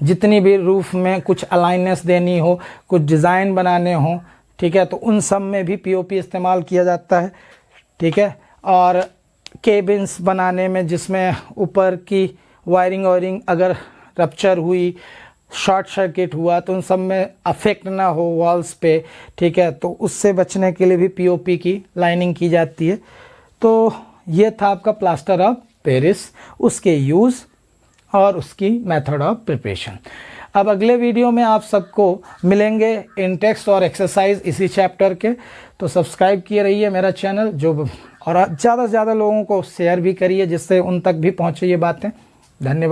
जितनी भी रूफ में कुछ अलाइननेस देनी हो, कुछ डिज़ाइन बनाने हो, ठीक है, तो उन सब में भी पीओपी इस्तेमाल किया जाता है, ठीक है। और केबिन्स बनाने में जिसमें ऊपर की वायरिंग अगर रप्चर हुई, शॉर्ट सर्किट हुआ, तो उन सब में अफेक्ट ना हो वॉल्स पे, ठीक है, तो उससे बचने के लिए भी पीओपी की लाइनिंग की जाती है। तो ये था आपका प्लास्टर ऑफ पेरिस, उसके यूज़ और उसकी मेथड ऑफ प्रिपरेशन। अब अगले वीडियो में आप सबको मिलेंगे इन टेक्स्ट और एक्सरसाइज इसी चैप्टर के। तो सब्सक्राइब किए रहिए मेरा चैनल, और ज़्यादा से ज़्यादा लोगों को शेयर भी करिए जिससे उन तक भी पहुँचे ये बातें। धन्यवाद।